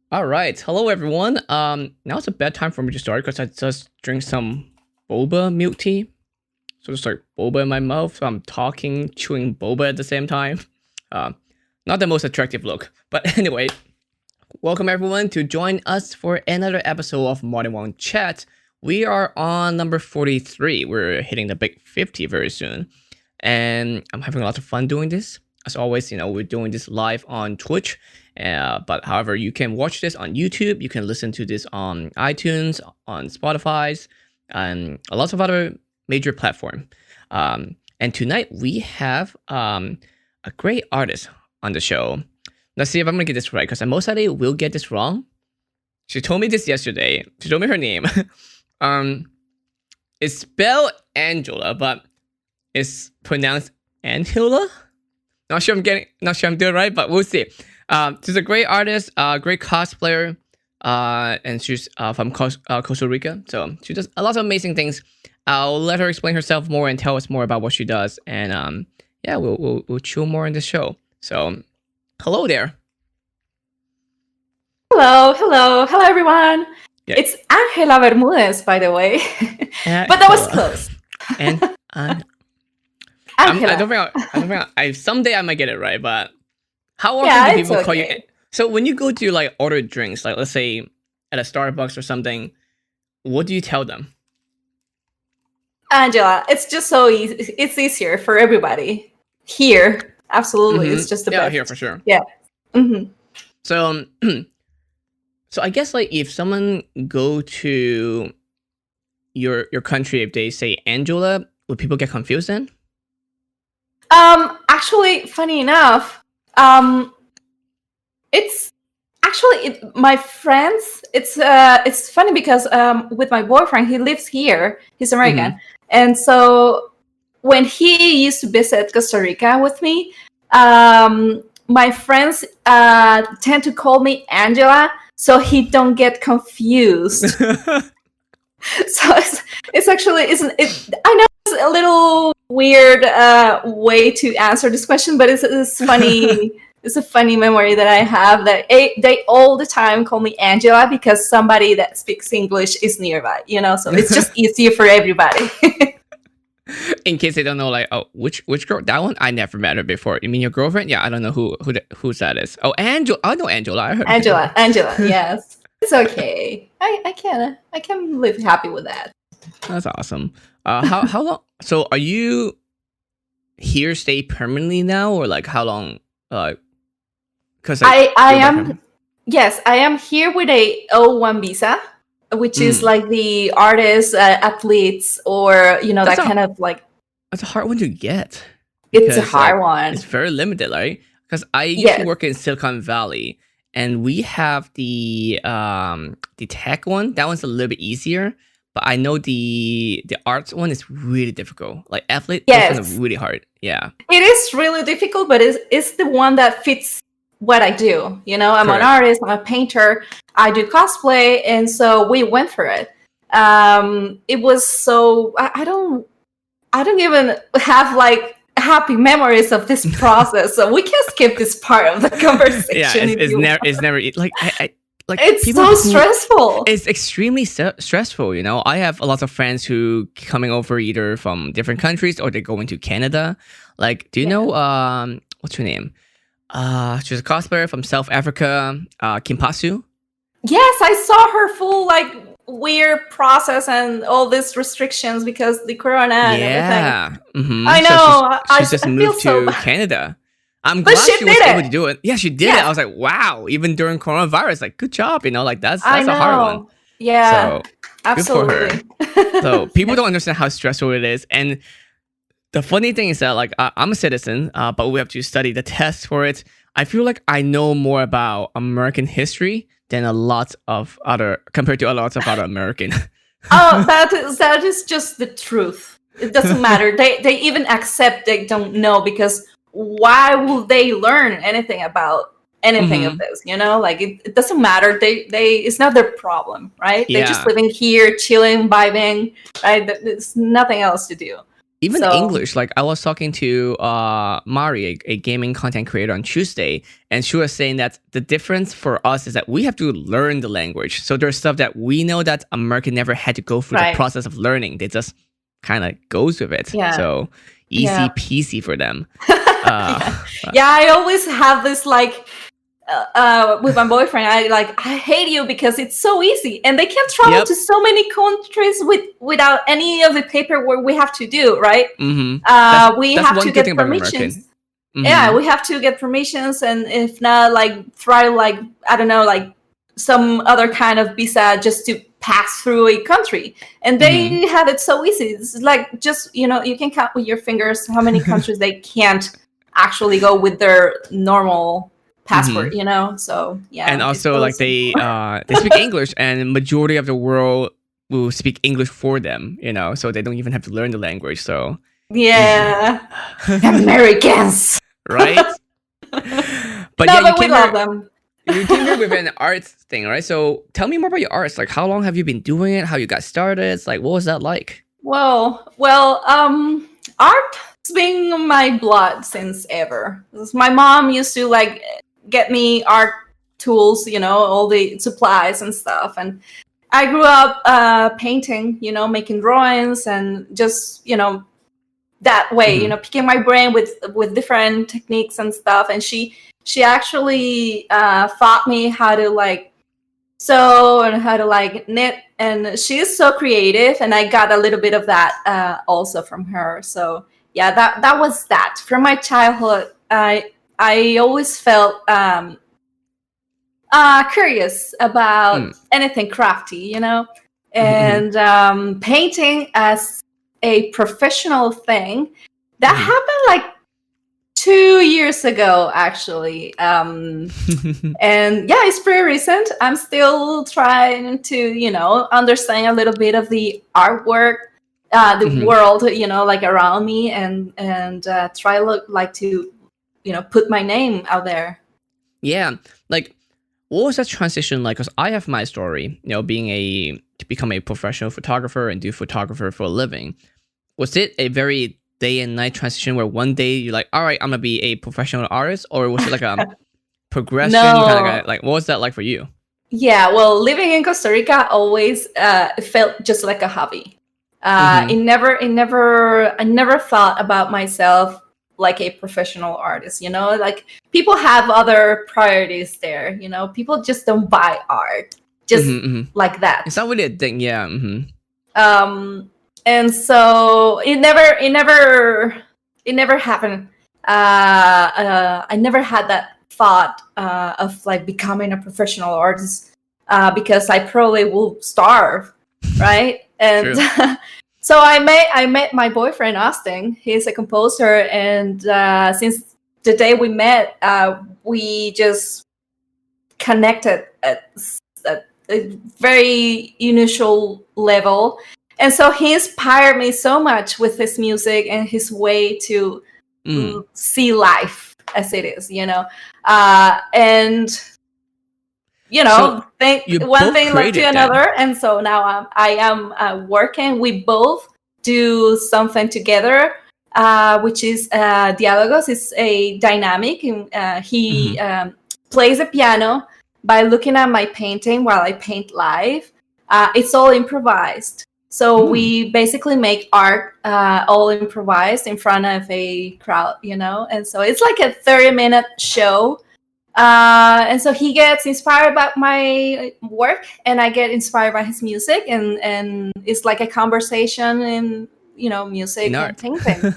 All right. Hello, everyone. Now it's a bad time for me to start because I just drink some boba milk tea. So just like boba in my mouth. So I'm talking, chewing boba at the same time. Uh, Not the most attractive look. But anyway, welcome everyone to join us for another episode of Modern Wong Chat. We are on number 43. We're hitting the big 50 very soon. And I'm having a lot of fun doing this. As always, we're doing this live on Twitch. But however, you can watch this on YouTube. You can listen to this on iTunes, on Spotify, and a lot of other major platform. And tonight we have a great artist on the show. Let's see if I'm gonna get this right, because I most likely will get this wrong. She told me this yesterday. She told me her name. It's spelled Angela, but it's pronounced Angela. Not sure I'm doing it right, but we'll see. She's a great artist, great cosplayer, and she's from Costa Rica. So she does a lot of amazing things. I'll let her explain herself more and tell us more about what she does. And yeah, we'll chill more in this show. So hello there. Hello everyone. Yeah. It's Angela Bermúdez, by the way, but that was close. And I don't think someday I might get it right, but how often do people call you? So when you go to like order drinks, like let's say at a Starbucks or something, what do you tell them? Angela, it's just so easy. It's easier for everybody here. Absolutely, it's just the best. Yeah, here for sure. Yeah. Mm-hmm. So, so I guess like if someone go to your country, if they say Angela, would people get confused then? Actually, funny enough, it's actually my friends. It's funny because with my boyfriend, he lives here. He's American, and so when he used to visit Costa Rica with me, my friends tend to call me Angela, so he don't get confused. So it's actually isn't it? I know it's a little weird way to answer this question, but it's funny. It's a funny memory that I have that they all the time call me Angela because somebody that speaks English is nearby, so it's just easier for everybody. In case they don't know, like, oh, which girl? That one? I never met her before. You mean your girlfriend? Yeah, I don't know who that is. Oh, Angela. I know Angela. I heard Angela. Yes, it's okay. I can live happy with that. That's awesome. How long? So are you here stay permanently now, or like how long? Because I am. Yes, I am here with a O1 visa, which is like the artists, athletes, or that kind of like. That's a hard one to get. It's a hard one. It's very limited, right? Because I used to work in Silicon Valley, and we have the tech one. That one's a little bit easier, but I know the arts one is really difficult. Like athlete, those ones are really hard. Yeah, it is really difficult, but it's the one that fits what I do. I'm an artist. I'm a painter. I do cosplay, and so we went for it. It was so I don't even have like happy memories of this process, so we can skip this part of the conversation. Yeah, it's never like like it's so stressful. It's extremely stressful. I have a lot of friends who coming over either from different countries or they go into Canada. Like, do you know what's her name? She's a cosplayer from South Africa, Kim Pasu. Yes, I saw her full like weird process and all these restrictions because the corona and everything. Mm-hmm. I know. So she's just moved to Canada. I'm glad she was able to do it. Yeah, she did it. I was like, wow, even during coronavirus, like, good job. Like that's a hard one. Yeah, so, Good absolutely. for her. So people don't understand how stressful it is. And the funny thing is that like I'm a citizen, but we have to study the test for it. I feel like I know more about American history than compared to a lot of other American. Oh, that is just the truth. It doesn't matter. They even accept they don't know, because why would they learn anything about anything of this? Like it doesn't matter. They it's not their problem, right? Yeah. They're just living here, chilling, vibing, right? There's nothing else to do. even So English, like I was talking to Mari, a gaming content creator on Tuesday, and she was saying that the difference for us is that we have to learn the language. So there's stuff that we know that America never had to go through the right. process of learning. They just kind of goes with it. Yeah. So easy Yeah. peasy for them. Yeah, I always have this like with my boyfriend. I hate you because it's so easy, and they can travel Yep. to so many countries without any of the paperwork we have to do, right? We That's have one to good thing get about permissions. American. Yeah, we have to get permissions, and if not, like try like I don't know, like some other kind of visa just to pass through a country, and they have it so easy. It's like just you can count with your fingers how many countries they can't actually go with their normal passport. So yeah. And also like they speak English, and majority of the world will speak English for them, so they don't even have to learn the language. So yeah. Americans. Right? But No, yeah, but we love them. You came here with an arts thing, right? So tell me more about your arts. Like, how long have you been doing it? How you got started? It's like, what was that like? Well, art's been in my blood since ever. My mom used to like get me art tools, all the supplies and stuff, and I grew up painting, making drawings, and just that way, picking my brain with different techniques and stuff. And she actually taught me how to like sew and how to like knit, and she's so creative, and I got a little bit of that also from her. So yeah, that was that from my childhood. I always felt curious about anything crafty, and painting as a professional thing that happened like 2 years ago, actually. And yeah, it's pretty recent. I'm still trying to, understand a little bit of the artwork, the world, like around me, and try to, put my name out there. Yeah, like what was that transition like? Because I have my story, to become a professional photographer and do photographer for a living. Was it a very day and night transition where one day you're like, all right, I'm gonna be a professional artist, or was it like a progression? No. Kind of like, what was that like for you? Yeah, well, living in Costa Rica always felt just like a hobby. I never thought about myself like a professional artist. Like people have other priorities there. People just don't buy art just like that. It's not really a thing, yeah. And so it never happened. I never had that thought of like becoming a professional artist because I probably will starve, right? And so I met my boyfriend Austin. He's a composer, and since the day we met, we just connected at a very unusual level. And so he inspired me so much with his music and his way to see life as it is, and So one thing led to another, and so now I am working. We both do something together, which is Diálogos. It's a dynamic, and he plays the piano by looking at my painting while I paint live. It's all improvised. So we basically make art all improvised in front of a crowd, and so it's like a 30-minute show. And so he gets inspired by my work, and I get inspired by his music, and it's like a conversation in, music and painting.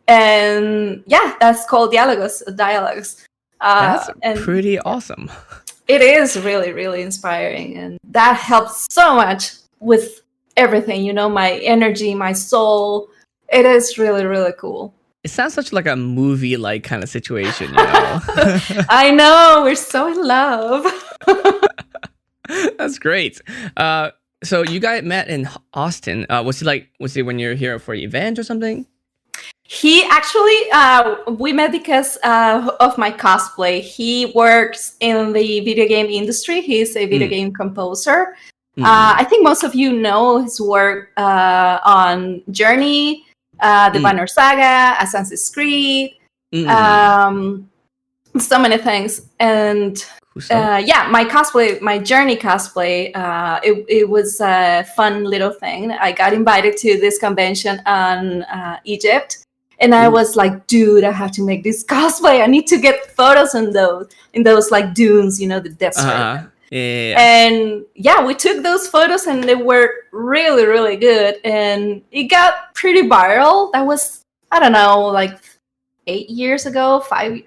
And yeah, that's called Diálogos. That's pretty awesome. It is really, really inspiring, and that helps so much with everything, my energy, my soul. It is really, really cool. It sounds such like a movie-like kind of situation, I know, we're so in love. That's great. So you guys met in Austin. Was it when you're here for an event or something? He actually, we met because of my cosplay. He works in the video game industry. He's a video game composer. I think most of you know his work on Journey, the Banner Saga, Assassin's Creed, so many things. And my journey cosplay, it was a fun little thing. I got invited to this convention on Egypt, and I was like, dude, I have to make this cosplay. I need to get photos in those like dunes, the desert. And we took those photos, and they were really, really good, and it got pretty viral. That was, I don't know, like 8 years ago, 7.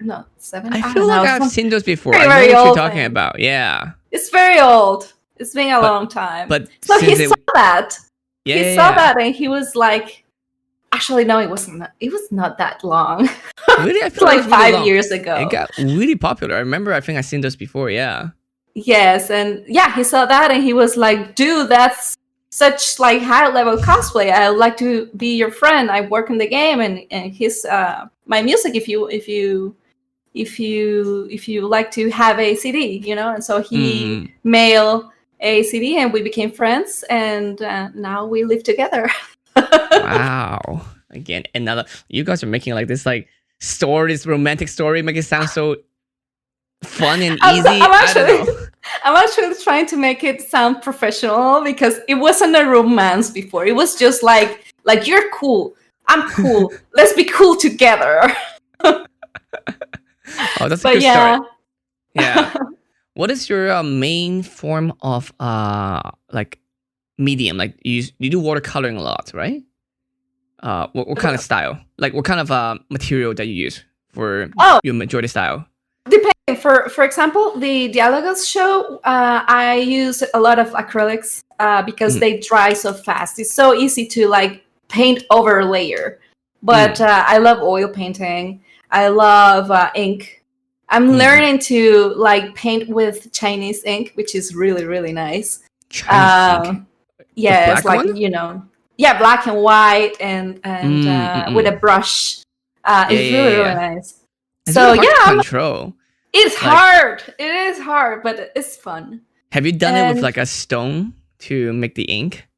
I feel like I've seen those before. Very, I know what you're talking thing. about. Yeah, it's very old. It's been a long time. But so he saw that. Yeah, he saw that, and he was like, actually, no, it wasn't. It was not that long. Really, I it's feel like really 5 years ago. It got really popular. I remember. I think I've seen those before. Yeah. Yes, and he saw that, and he was like, dude, that's such like high level cosplay. I would like to be your friend. I work in the game, and his my music, if you like to have a CD, and so he mailed a CD, and we became friends, and now we live together. Wow. Again, you guys are making like this like story, this romantic story, make it sound so fun and easy. I'm actually trying to make it sound professional, because it wasn't a romance before. It was just like you're cool, I'm cool, let's be cool together. Oh, that's a good start. Yeah. What is your main form of like medium? Like you do watercoloring a lot, right? What kind of style? Like what kind of material that you use for your majority style? Depending. For example, the Dialogos show, I use a lot of acrylics because they dry so fast. It's so easy to like paint over a layer. But I love oil painting. I love ink. I'm learning to like paint with Chinese ink, which is really, really nice. Chinese ink? Yes, like one? Black and white, and with a brush. It's really, really nice. It's really hard to control. It's hard. It is hard, but it's fun. Have you done it with like a stone to make the ink?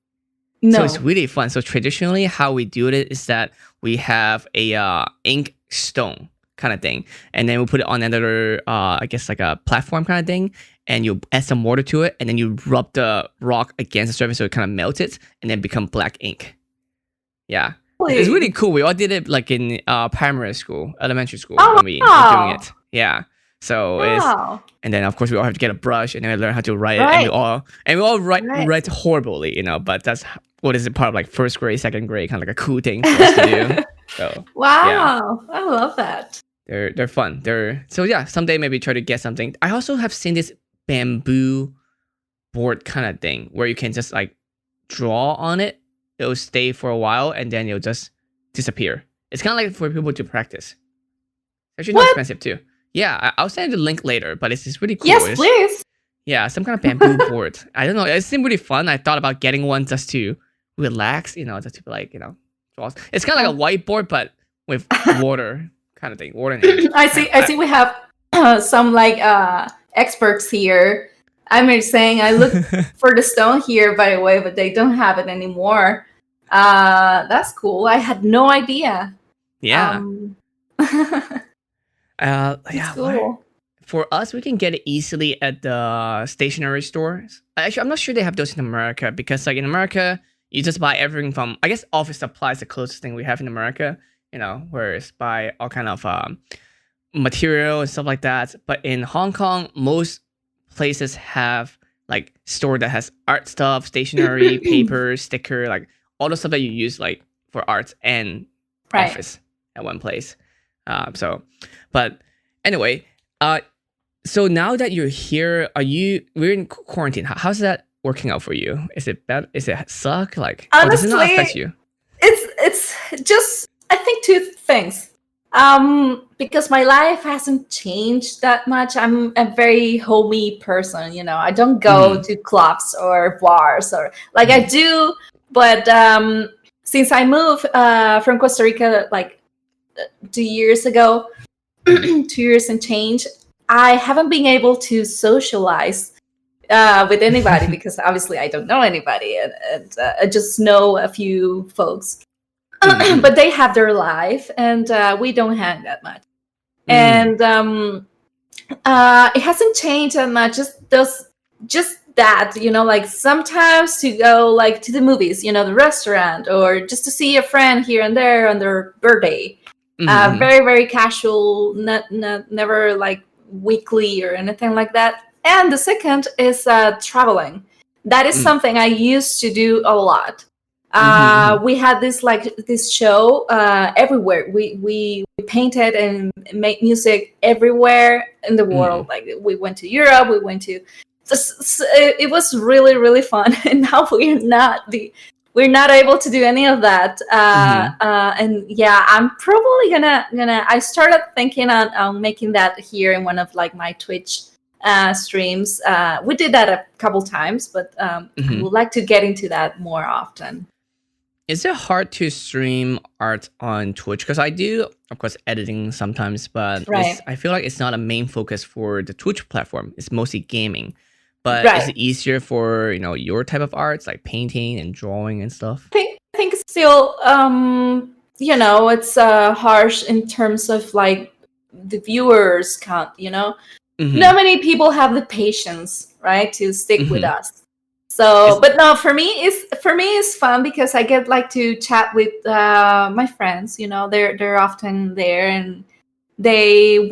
No. So it's really fun. So traditionally, how we do it is that we have a ink stone kind of thing, and then we put it on another, I guess like a platform kind of thing, and you add some water to it, and then you rub the rock against the surface so it kind of melts it, and then become black ink. Yeah. Really? It's really cool. We all did it like in primary school, elementary school when we were doing it. Yeah. So and then of course we all have to get a brush, and then we learn how to write it, and we all write horribly, but that's what is it, part of like first grade, second grade, kind of like a cool thing for us to do. So I love that. They're fun. Someday maybe try to get something. I also have seen this bamboo board kind of thing where you can just like draw on it. It'll stay for a while, and then it'll just disappear. It's kind of like for people to practice. It's actually not expensive too. Yeah, I'll send you the link later, but it's really cool. Yes, please. Yeah, some kind of bamboo board. I don't know. It seemed really fun. I thought about getting one just to relax, just to like, draw. It's kind of like a whiteboard, but with water kind of thing. Water and ink. I see we have some like experts here. I'm just saying I look for the stone here, by the way, but they don't have it anymore. That's cool. I had no idea. Yeah. Cool. For us, we can get it easily at the stationery stores. Actually, I'm not sure they have those in America, because like in America, you just buy everything from, I guess, office supplies, the closest thing we have in America, whereas buy all kind of material and stuff like that. But in Hong Kong, most places have like store that has art stuff, stationery, paper, sticker, like all the stuff that you use like for arts and office at one place. But anyway, so now that you're here, we're in quarantine. How's that working out for you? Is it bad? Is it suck? Like, honestly, does it not affect you? It's just, I think, two things. Because my life hasn't changed that much. I'm a very homey person, I don't go to clubs or bars or like I do, but since I moved from Costa Rica like 2 years ago, 2 years and change, I haven't been able to socialize with anybody because obviously I don't know anybody, and I just know a few folks. but they have their life, and we don't hang that much. And it hasn't changed that much. Just that, like sometimes to go like to the movies, the restaurant, or just to see a friend here and there on their birthday. Very, very casual, never like weekly or anything like that. And the second is traveling. That is something I used to do a lot. We had this show everywhere. We painted and made music everywhere in the world. Like we went to Europe, we went to. It was really, really fun. And now we're not able to do any of that. And yeah, I'm probably gonna. I started thinking on making that here in one of like my Twitch streams. We did that a couple times, but I would like to get into that more often. Is it hard to stream art on Twitch? Because I do, of course, editing sometimes, but I feel like it's not a main focus for the Twitch platform. It's mostly gaming. But is it easier for your type of arts, like painting and drawing and stuff? I think still, it's harsh in terms of like the viewers count. Not many people have the patience, right, to stick with us. So, but no, for me it's fun because I get like to chat with my friends. They're often there, and we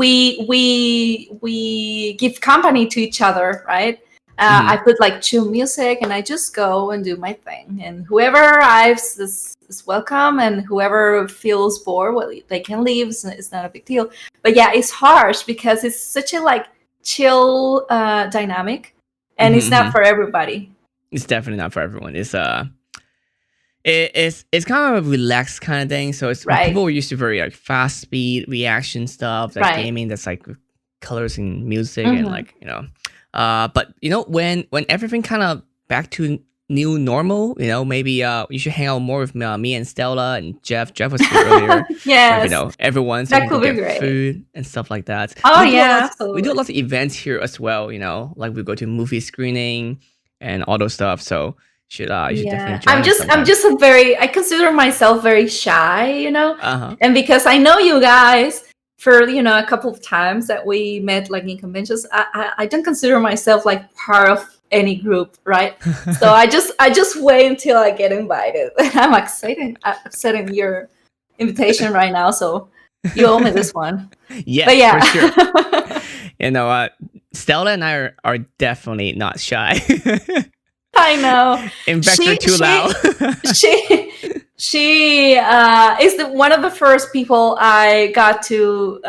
give company to each other, right? I put like chill music, and I just go and do my thing. And whoever arrives is welcome, and whoever feels bored, well, they can leave. It's not a big deal. But yeah, it's harsh because it's such a like chill dynamic, and it's not for everybody. It's definitely not for everyone. It's it's kind of a relaxed kind of thing. So it's people are used to very like fast speed reaction stuff, like gaming that's like colors and music and like but when everything kind of back to new normal, maybe you should hang out more with me and Stella and Jeff. Jeff was here earlier. Yes, everyone, so that we could can be get great. food and stuff like that. Oh we do a lot of events here as well. Like we go to movie screening and all those stuff. So you should definitely join I'm just I consider myself very shy, and because I know you guys for a couple of times that we met like in conventions, I don't consider myself like part of any group, right? So I just wait until I get invited. I'm excited. I'm accepting your invitation right now, so you owe me this one. Yes, but yeah, for sure. Stella and I are definitely not shy. I know. In fact, you're too loud. She is one of the first people I got to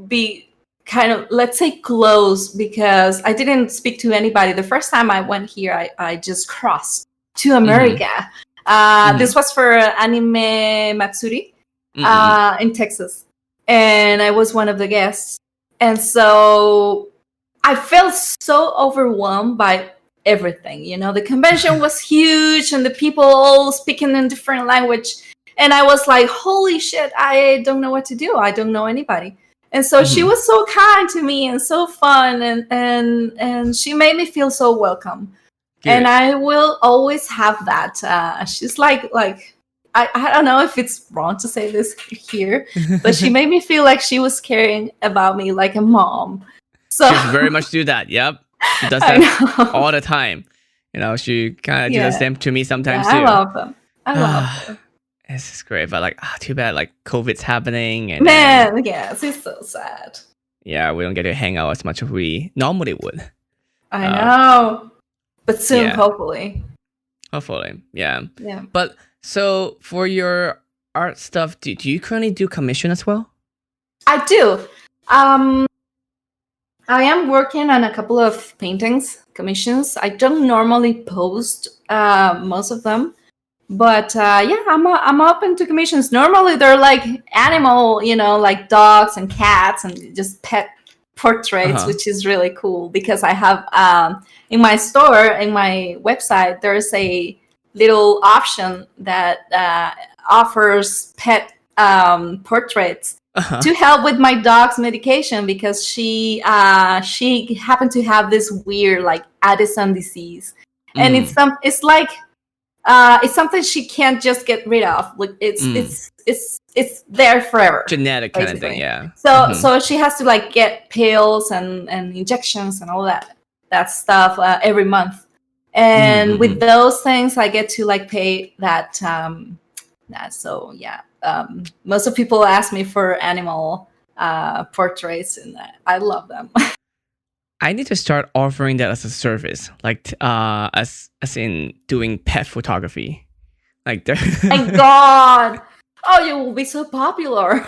be kind of, let's say, close, because I didn't speak to anybody. The first time I went here, I just crossed to America. This was for Anime Matsuri in Texas. And I was one of the guests. And so I felt so overwhelmed by everything. The convention was huge and the people all speaking in different language. And I was like, holy shit, I don't know what to do. I don't know anybody. And so she was so kind to me and so fun, and she made me feel so welcome. Good. And I will always have that. She's like I don't know if it's wrong to say this here, but she made me feel like she was caring about me like a mom. So she very much do that. Yep. She does that all the time. She kind of does the same to me sometimes too. I love them. This is great, but like, too bad. Like, COVID's happening, and yes, it's so sad. Yeah, we don't get to hang out as much as we normally would. I know, but soon, hopefully. Hopefully, yeah. Yeah. But so for your art stuff, do you currently do commission as well? I do. I am working on a couple of paintings, commissions. I don't normally post most of them, but I'm open to commissions. Normally they're like animal, like dogs and cats and just pet portraits, which is really cool because I have in my store, in my website, there's a little option that offers pet portraits. To help with my dog's medication, because she happened to have this weird like Addison disease, and it's like it's something she can't just get rid of. Like it's there forever. Genetic kind of basically. thing, yeah. So she has to like get pills and injections and all that stuff every month. And with those things, I get to like pay that. So yeah, most of people ask me for animal portraits, and I love them. I need to start offering that as a service, like as in doing pet photography. Like, Thank God! Oh, you will be so popular.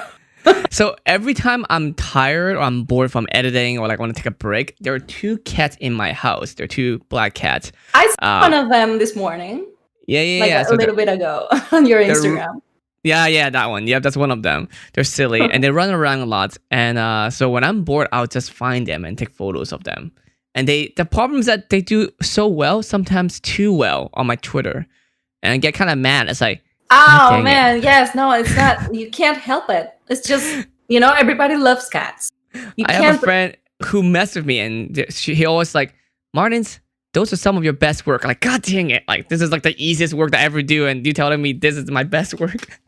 So every time I'm tired or I'm bored from editing or like want to take a break, there are 2 cats in my house. They're 2 black cats. I saw one of them this morning. Yeah. A little bit ago on your Instagram. Yeah, that one. Yep, that's one of them. They're silly and they run around a lot. And so when I'm bored, I'll just find them and take photos of them. And the problem is that they do so well, sometimes too well on my Twitter. And I get kind of mad. It's like, oh man, yes, no, it's not. You can't help it. It's just, everybody loves cats. I have a friend who messed with me and he always like, Martins, those are some of your best work. I'm like, God dang it. Like, this is like the easiest work that I ever do. And you telling me this is my best work.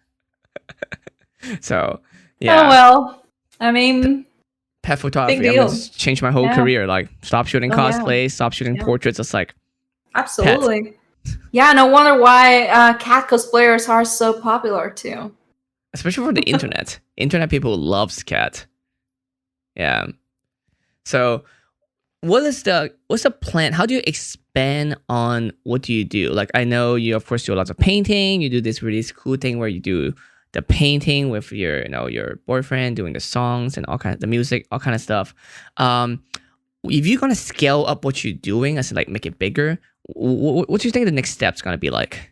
So, yeah. Oh, well, I mean, pet photography. I'm gonna change my whole career. Like, stop shooting cosplay, stop shooting portraits. It's like, absolutely. Pet. Yeah, no wonder why cat cosplayers are so popular too. Especially for the internet. Internet people loves cat. Yeah. So, what's the plan? How do you expand on what do you do? Like, I know you of course do lots of painting. You do this really cool thing where you do the painting with your boyfriend, doing the songs and the music, all kind of stuff. If you're gonna scale up what you're doing, as like make it bigger, what do you think the next step's gonna be like?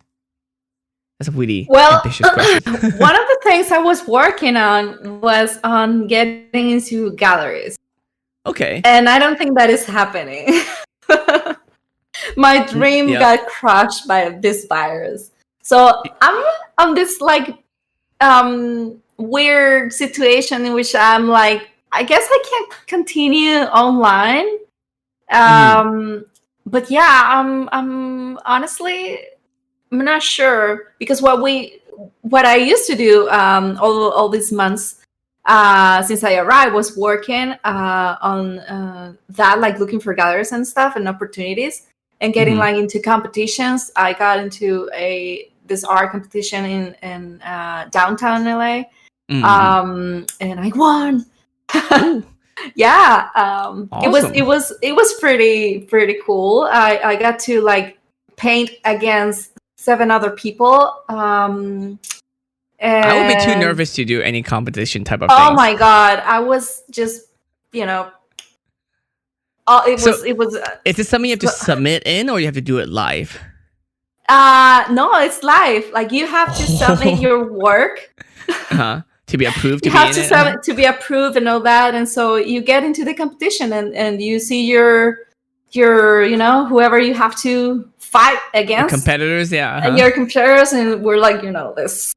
That's a really ambitious question. One of the things I was working on was on getting into galleries. Okay. And I don't think that is happening. My dream got crushed by this virus. So I'm on this like weird situation in which I'm like, I guess I can't continue online. But yeah, I'm honestly, I'm not sure, because what I used to do all these months since I arrived was working on that, like looking for galleries and stuff and opportunities and getting like into competitions. I got into this art competition in downtown LA, and I won. Yeah, awesome. It was pretty cool. I got to like paint against 7 other people. And I would be too nervous to do any competition type of thing. Oh my God, I was just, it was. Is it something you have to submit in, or you have to do it live? No, it's live. Like, you have to submit your work. To be approved. You have to submit to be approved and all that, and so you get into the competition and you see your whoever you have to fight against. The competitors, yeah. And your competitors, and we're like, this.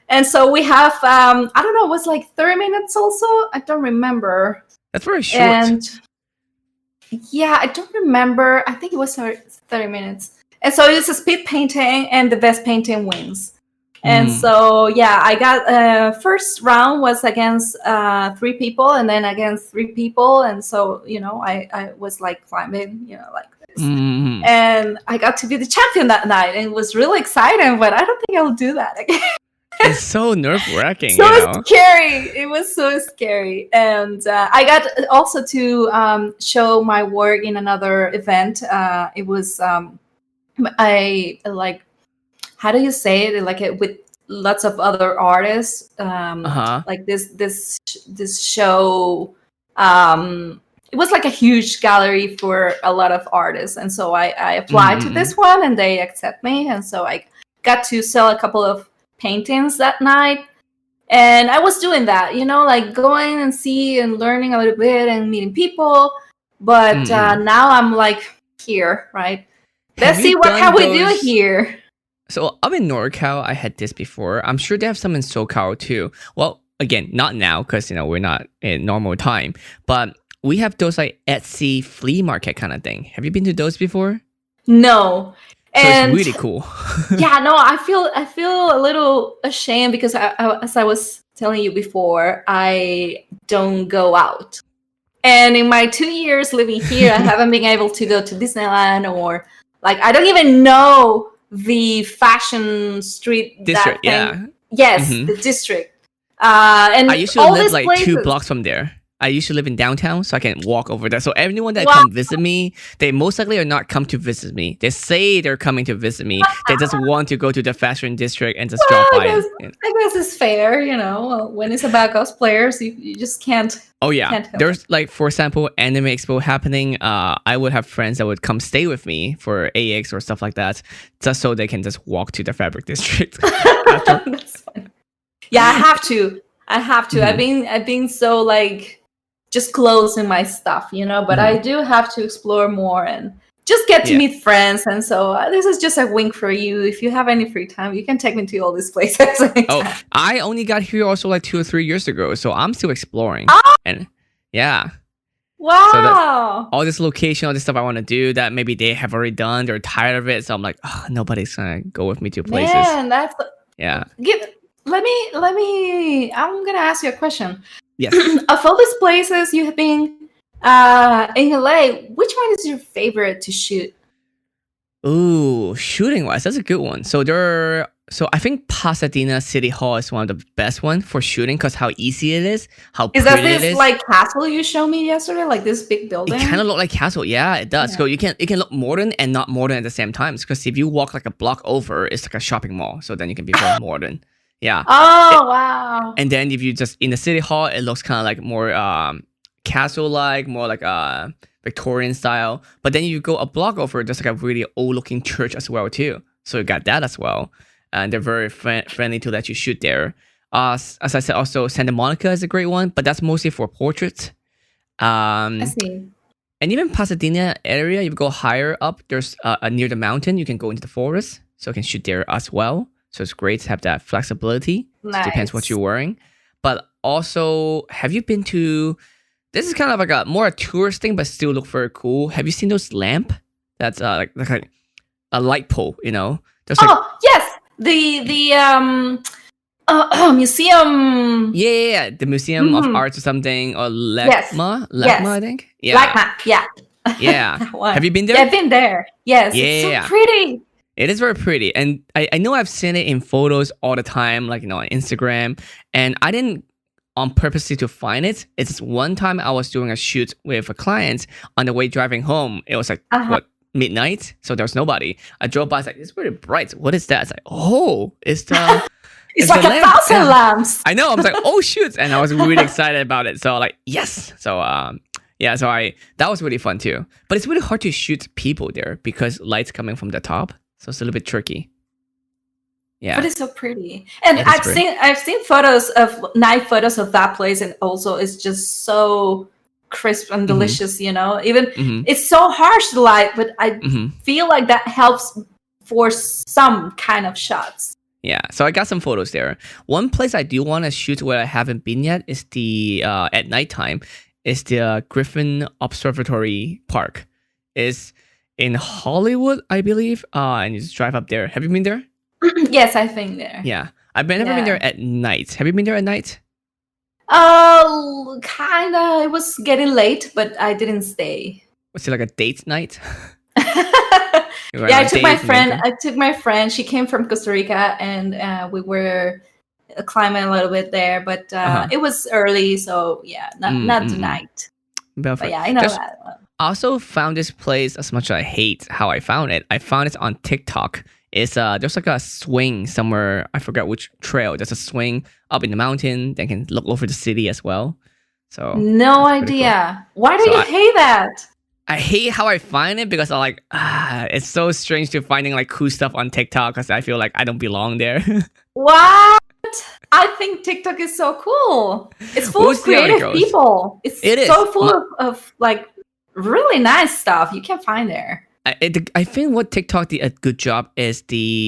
And so we have, I don't know, it was like 30 minutes also? I don't remember. That's very short. And yeah, I don't remember. I think it was 30 minutes. And so it's a speed painting, and the best painting wins. And so, yeah, I got, first round was against 3 people, and then against 3 people. And so, I was like climbing, like this. And I got to be the champion that night, and it was really exciting, but I don't think I'll do that again. It's so nerve-wracking. Scary. It was so scary. And I got also to show my work in another event. It was how do you say it? Like with lots of other artists. Like this show. It was like a huge gallery for a lot of artists, and so I applied to this one, and they accept me, and so I got to sell a couple of paintings that night. And I was doing that, like going and see and learning a little bit and meeting people. But now I'm like here, right? Let's see what can we do here. So up in NorCal, I had this before. I'm sure they have some in SoCal too. Well, again, not now because we're not in normal time. But we have those like Etsy flea market kind of thing. Have you been to those before? No. So it's really cool. Yeah, no, I feel a little ashamed because as I was telling you before, I don't go out. And in my 2 years living here, I haven't been able to go to Disneyland or like I don't even know the fashion street District, that thing. yeah. Yes, the district. And I used to all live these like places. 2 blocks from there. I used to live in downtown, so I can walk over there. So anyone that Wow. come visit me, they most likely are not come to visit me. They say they're coming to visit me. They just want to go to the fashion district and just drop by. I guess it's fair, you know. When it's about cosplayers, you just can't. Oh yeah, Can't help there's like, for example, anime expo happening. I would have friends that would come stay with me for AX or stuff like that, just so they can just walk to the fabric district. That's funny. Yeah, I have to. Mhm. I've been so like just closing my stuff, you know. But I do have to explore more and just get to Yeah. meet friends. And so this is just a wink for you. If you have any free time, you can take me to all these places. Oh, I only got here also like 2 or 3 years ago, so I'm still exploring. Oh! And yeah, Wow. all this location, all this stuff I want to do that maybe they have already done, they're tired of it. So I'm like, oh, nobody's gonna go with me to places. Man, that's Yeah. let me I'm gonna ask you a question. Yes. Of all these places you have been in LA, which one is your favorite to shoot? Ooh, shooting wise, that's a good one. So I think Pasadena City Hall is one of the best one for shooting because how easy it is, how Is pretty that it this is. like castle you showed me yesterday, like this big It building? kind of look like castle, yeah, it does. Yeah. So it can look modern and not modern at the same time. Because if you walk like a block over, it's like a shopping mall. So then you can be very modern. Yeah. Oh wow. And then if you just in the city hall, it looks kind of like more castle-like, more like Victorian style. But then you go a block over, there's like a really old-looking church as well too. So you got that as well, and they're very friendly to let you shoot there. As I said, also Santa Monica is a great one, but that's mostly for portraits. I see. And even Pasadena area, you go higher up, there's near the mountain, you can go into the forest, so you can shoot there as well. So it's great to have that flexibility. Nice. It depends what you're wearing. But also, have you been to? This is kind of like a more a tourist thing, but still look very cool. Have you seen those lamp? That's like a light pole, you know? There's like, Oh yes, the museum. yeah, the Museum of Mhm. Arts or something, or Yes. LACMA, Yes. I think. Yeah, Black map, yeah. yeah. That one. Have you been there? Yeah, I've been there. Yes, it's Yeah. so pretty. It is very pretty, and I know I've seen it in photos all the time, like on Instagram, and I didn't on purposely to find it. It's just one time I was doing a shoot with a client on the way driving home. It was like what, midnight, so there was nobody. I drove by, I was like, it's really bright. What is that? It's like, oh, it's the It's the like a lamp. thousand Yeah. lamps. I know. I was like, oh shoot, and I was really excited about it. So like, yes. So yeah. So that was really fun too. But it's really hard to shoot people there because light's coming from the top. So it's a little bit tricky. Yeah. But it's so pretty. And It is I've pretty. seen photos of night photos of that place, and also it's just so crisp and delicious, you know. Even Mhm. it's so harsh the light, but I Mhm. feel like that helps for some kind of shots. Yeah. So I got some photos there. One place I do want to shoot where I haven't been yet is the at nighttime is the Griffin Observatory Park. It's in Hollywood, I believe. And you just drive up there. Have you been there? Yes, I've been there. Yeah. I've never been Yeah. there at night. Have you been there at night? Oh, kinda. It was getting late, but I didn't stay. Was it like a date night? You were Yeah, on I a took my date and friend. then- I took my friend. She came from Costa Rica, and we were climbing a little bit there. But it was early, so yeah, not tonight. Belfort. But yeah, I know There's- that one. I also found this place as much as I hate how I found it. I found it on TikTok. It's there's like a swing somewhere. I forgot which trail. There's a swing up in the mountain that can look over the city as well. So No that's pretty idea. Why do So you hate that? I hate how I find it because I like it's so strange to finding like cool stuff on TikTok because I feel like I don't belong there. What? I think TikTok is so cool. It's full We'll of see how it creative goes. people. It's It is. so full of like really nice stuff you can find there. I think what TikTok did a good job is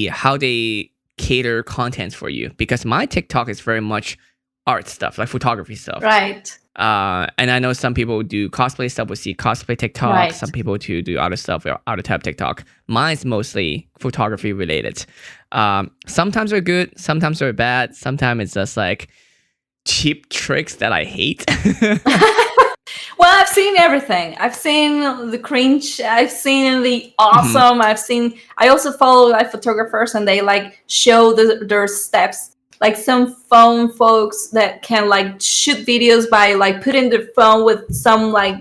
how they cater content for you because my TikTok is very much art stuff, like photography stuff. Right. And I know some people do cosplay stuff. We see cosplay TikTok. Right. Some people do other stuff, or other type TikTok. Mine's mostly photography related. Sometimes they're good, sometimes they're bad. Sometimes it's just like cheap tricks that I hate. Well, I've seen everything. I've seen the cringe. I've seen the awesome. I also follow like photographers, and they like show their steps. Like some phone folks that can like shoot videos by like putting their phone with some like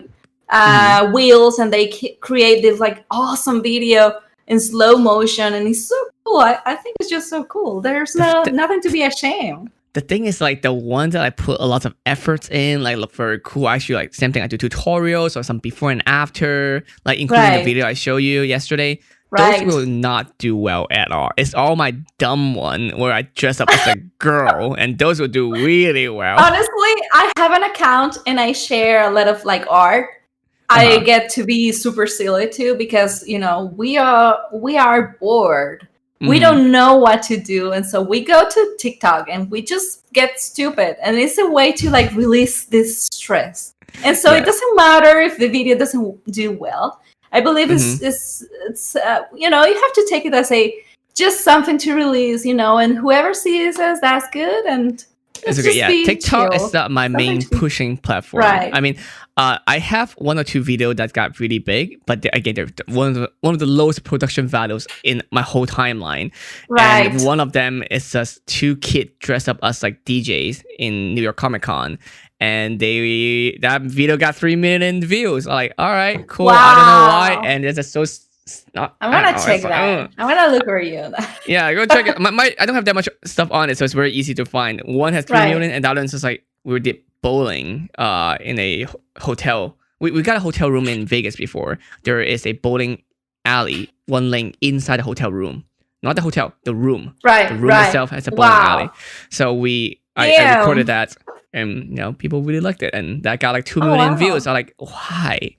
wheels, and they create this like awesome video in slow motion, and it's so cool. I think it's just so cool. There's nothing to be ashamed. The thing is, like, the ones that I put a lot of efforts in, like, look very cool. Actually, like, same thing. I do tutorials or some before and after, like, including the video I showed you yesterday. Those will not do well at all. It's all my dumb one where I dress up as a girl, and those will do really well. Honestly, I have an account and I share a lot of like art. I get to be super silly too, because you know we are bored. We don't know what to do, and so we go to TikTok and we just get stupid, and it's a way to like release this stress. And so it doesn't matter if the video doesn't do well. I believe it's you know, you have to take it as just something to release, you know, and whoever sees us, that's good. And it's okay. Yeah, TikTok is not my main pushing platform. Right. I mean, I have one or two videos that got really big, but again, they're one of the lowest production values in my whole timeline. Right. And one of them is just two kids dressed up as like DJs in New York Comic Con. And that video got 3 million views. I'm like, all right, cool. Wow. I don't know why. And it's just so. I want to check that. I want to look for you. Yeah, go check it. I don't have that much stuff on it, so it's very easy to find. One has 3 million, and the other one's just like we did bowling in a hotel. We got a hotel room in Vegas before. There is a bowling alley, one lane inside the hotel room. Not the hotel, the room. Right. The room itself has a bowling alley. So I recorded that. And you know, people really liked it, and that got like 2 million views. I'm like, why?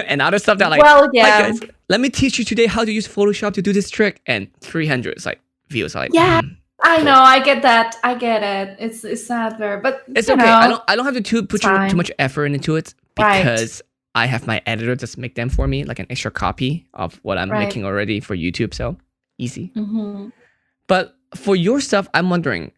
And other stuff that like, guys, let me teach you today how to use Photoshop to do this trick, and 300 like views. I'm like, I know, I get that, I get it. It's sad there, but it's okay. I don't have to put too much effort into it, because I have my editor just make them for me, like an extra copy of what I'm making already for YouTube. So easy. But for your stuff, I'm wondering,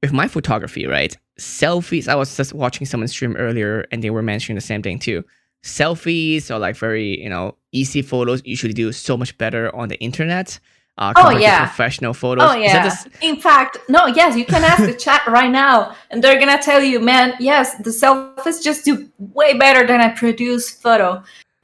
with my photography, right? Selfies. I was just watching someone stream earlier, and they were mentioning the same thing too. Selfies are like very, you know, easy photos usually do so much better on the internet compared to professional photos. Oh yeah. In fact, yes, you can ask the chat right now, and they're gonna tell you, man, yes, the selfies just do way better than a produced photo.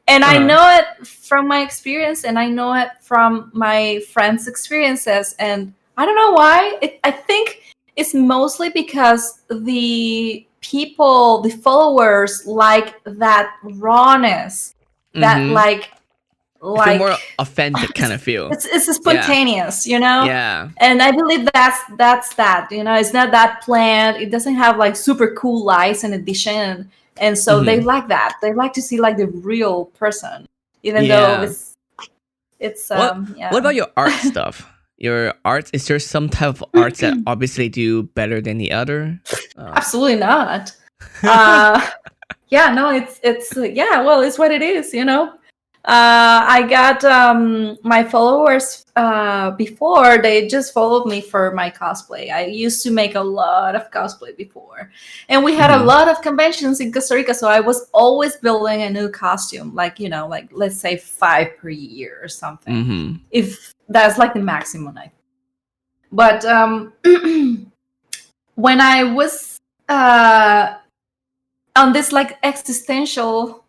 And I know it from my experience, and I know it from my friends' experiences, and I don't know why. I think it's mostly because the people, the followers, like that rawness, that like more authentic kind of feel. It's spontaneous, you know. Yeah. And I believe that's that. You know, it's not that planned. It doesn't have like super cool lights in addition, and so they like that. They like to see like the real person, even though it's What about your art stuff? Your art, is there some type of arts that obviously do better than the other? Absolutely not. Well, it's what it is, you know. I got my followers before, they just followed me for my cosplay. I used to make a lot of cosplay before, and we had a lot of conventions in Costa Rica, so I was always building a new costume, like, you know, like let's say 5 per year or something, if that's like the maximum. But when I was on this like existential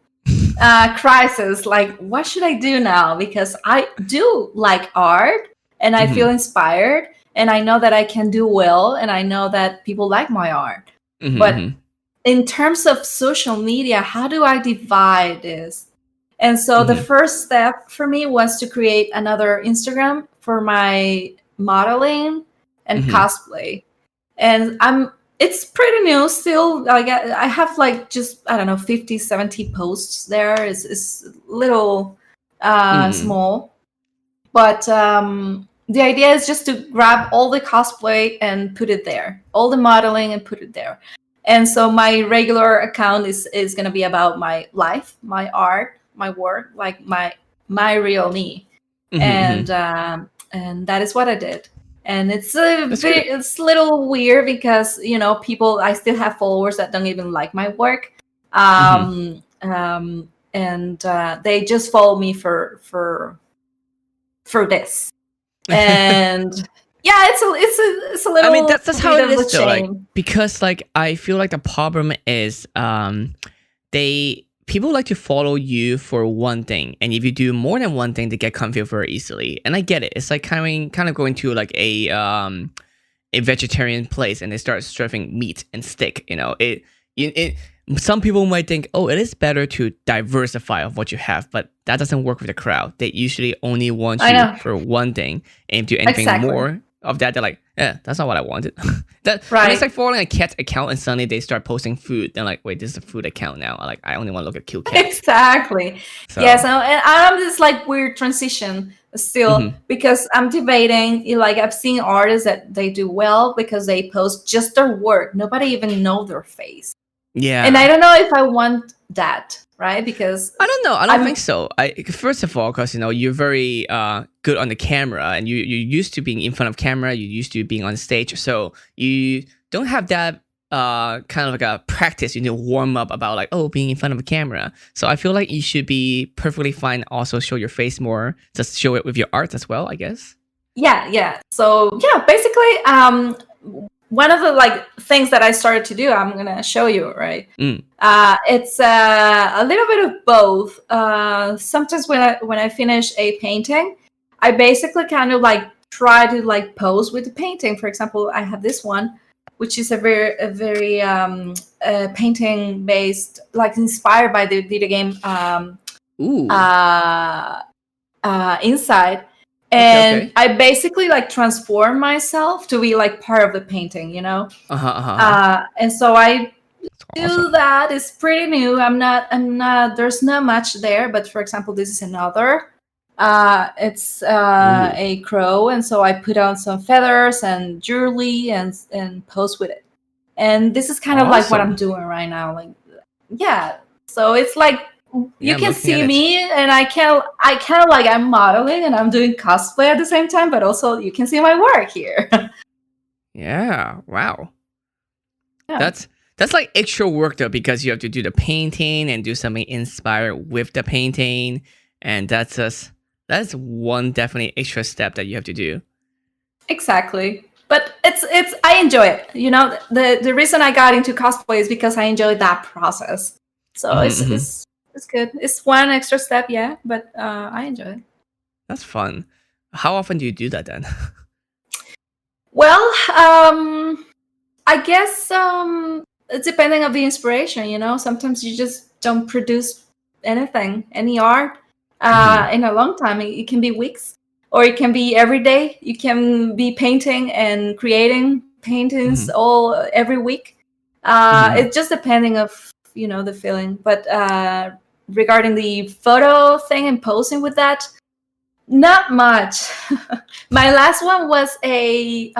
crisis, like what should I do now, because I do like art and I feel inspired, and I know that I can do well, and I know that people like my art, but in terms of social media, how do I divide this? And so the first step for me was to create another Instagram for my modeling and cosplay, and it's pretty new still. I have like just, I don't know, 50, 70 posts there. It's little small. But the idea is just to grab all the cosplay and put it there, all the modeling and put it there. And so my regular account is going to be about my life, my art, my work, like my real me. And that is what I did. And it's it's a little weird because, you know, I still have followers that don't even like my work. And they just follow me for this. And yeah, it's a little. I mean, that's how it is though. Like, shame. because like I feel like the problem is people like to follow you for one thing, and if you do more than one thing, they get confused very easily. And I get it. It's like kind of going to like a vegetarian place and they start serving meat and steak. You know, it some people might think, oh, it is better to diversify of what you have, but that doesn't work with the crowd. They usually only want you for one thing, and if you do anything more of that, they're like, yeah, that's not what I wanted. Right. It's like following a cat account and suddenly they start posting food. They're like, wait, this is a food account now. Like, I only want to look at cute cats. Exactly. So. Yes, and I'm this like weird transition still because I'm debating. Like, I've seen artists that they do well because they post just their work. Nobody even know their face. Yeah. And I don't know if I want that, right? Because I don't know. I don't think so. First of all, because, you know, you're very good on the camera, and you're used to being in front of camera. You're used to being on stage. So you don't have that kind of like a practice. You need to warm up about like, oh, being in front of a camera. So I feel like you should be perfectly fine. Also show your face more. Just show it with your art as well, I guess. Yeah. So yeah, basically, one of the like things that I started to do, I'm gonna show you, right? It's a little bit of both. Sometimes when I finish a painting, I basically kind of like try to like pose with the painting. For example, I have this one, which is a very painting based, like inspired by the video game Inside. And I basically like transform myself to be like part of the painting, you know. And so I do that. It's pretty new. I'm not. There's not much there. But for example, this is another. It's a crow, and so I put on some feathers and jewelry and pose with it. And this is kind of like what I'm doing right now. Like, yeah. So it's like. You can see me, and I can like I'm modeling and I'm doing cosplay at the same time, but also you can see my work here. Yeah, wow. Yeah. That's like extra work though, because you have to do the painting and do something inspired with the painting, and that's one definitely extra step that you have to do. Exactly. But it's I enjoy it. You know, the reason I got into cosplay is because I enjoyed that process. So it's good. It's one extra step, yeah, but I enjoy it. That's fun. How often do you do that then? Well, I guess it's depending on the inspiration, you know. Sometimes you just don't produce any art in a long time. It can be weeks, or it can be every day. You can be painting and creating paintings every week. It's just depending of, you know, the feeling. But regarding the photo thing and posing with that, not much. My last one was a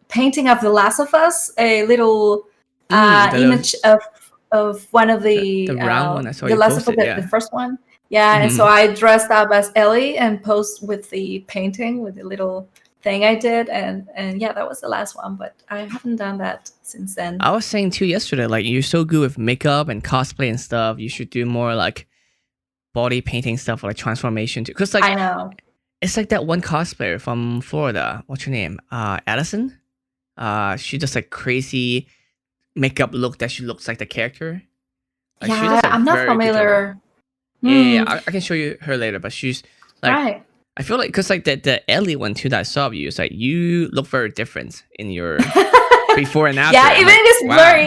painting of The Last of Us, a little image of one of the round one I saw The Last of Us, the first one. Yeah, and so I dressed up as Ellie and posed with the painting, with the little thing I did, and yeah, that was the last one, but I haven't done that since then. I was saying too yesterday, like, you're so good with makeup and cosplay and stuff, you should do more like body painting stuff, or like transformation too, because like I know it's like that one cosplayer from Florida, what's her name, Addison. She does like crazy makeup look that she looks like the character. Like, yeah, she does, like, I'm not familiar. Yeah, I can show you her later, but she's like, right. I feel like, because like the Ellie one too that I saw of you, it's like you look very different in your before and after. Yeah, even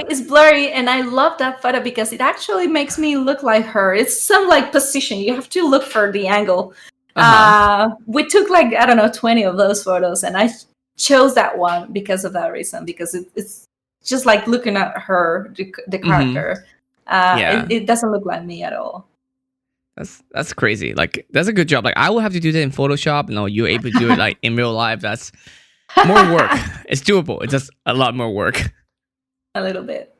it's blurry, and I love that photo because it actually makes me look like her. It's some like position. You have to look for the angle. We took like, I don't know, 20 of those photos, and I chose that one because of that reason, because it's just like looking at her, the character. It doesn't look like me at all. That's crazy. Like that's a good job. Like I will have to do that in Photoshop. No, you're able to do it like in real life. That's more work. It's doable. It's just a lot more work. A little bit.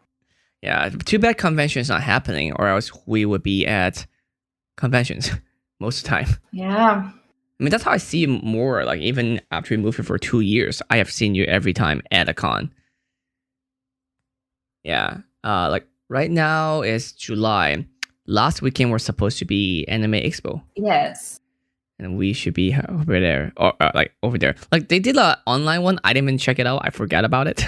Yeah. Too bad convention is not happening, or else we would be at conventions most of the time. Yeah. I mean, that's how I see you more. Like even after we moved here for 2 years, I have seen you every time at a con. Yeah. Like right now is July. Last weekend we're supposed to be Anime Expo. Yes. And we should be over there, or like over there. Like they did an online one. I didn't even check it out. I forgot about it.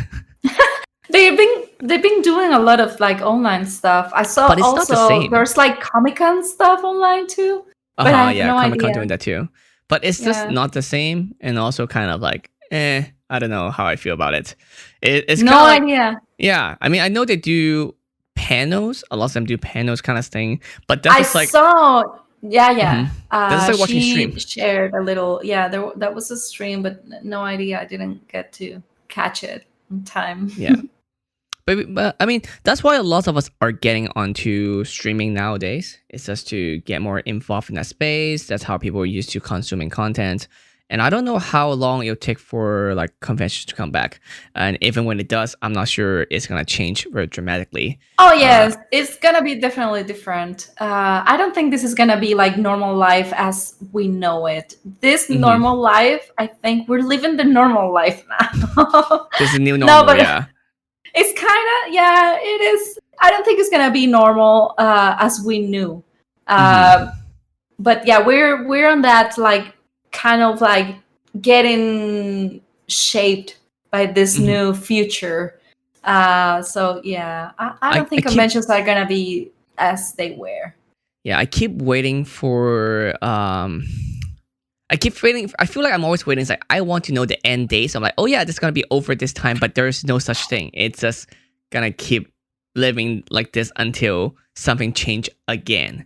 They've been doing a lot of like online stuff. I saw But it's not also the same. there's like Comic-Con stuff online too. But I have Yeah, no Comic-Con idea. doing that too. But it's just not the same, and also kind of like, I don't know how I feel about it. It's No kind of like, idea. yeah. I mean, I know they do panels. A lot of them do panels kind of thing. But that's I just like, saw. Yeah, yeah. That's like watching She stream. shared a little. Yeah, that was a stream, but no idea. I didn't get to catch it in time. Yeah. But I mean, that's why a lot of us are getting onto streaming nowadays. It's just to get more involved in that space. That's how people are used to consuming content. And I don't know how long it'll take for like conventions to come back. And even when it does, I'm not sure it's gonna change very dramatically. Oh yes, it's gonna be definitely different. I don't think this is gonna be like normal life as we know it. This normal life, I think we're living the normal life now. This is new normal, yeah. It's kind of, yeah, it is. I don't think it's gonna be normal as we knew. But yeah, we're on that like kind of like getting shaped by this new future. So yeah, I don't think conventions are gonna be as they were. Yeah, I keep waiting for I keep waiting. I feel like I'm always waiting. It's like I want to know the end date. So I'm like, oh yeah, this is gonna be over this time. But there's no such thing. It's just gonna keep living like this until something change again.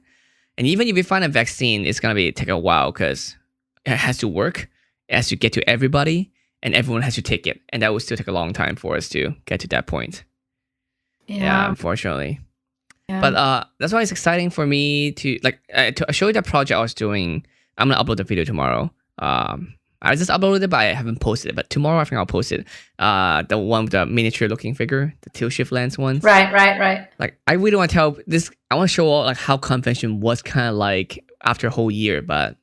And even if you find a vaccine, it's gonna take a while because it has to work. It has to get to everybody, and everyone has to take it. And that will still take a long time for us to get to that point. Yeah, unfortunately. Yeah. But that's why it's exciting for me to to show you the project I was doing. I'm gonna upload the video tomorrow. I just uploaded it, but I haven't posted it. But tomorrow, I think I'll post it. The one with the miniature looking figure, the tilt shift lens one. Right. Like I really want to tell this. I want to show all like how convention was kind of like after a whole year. But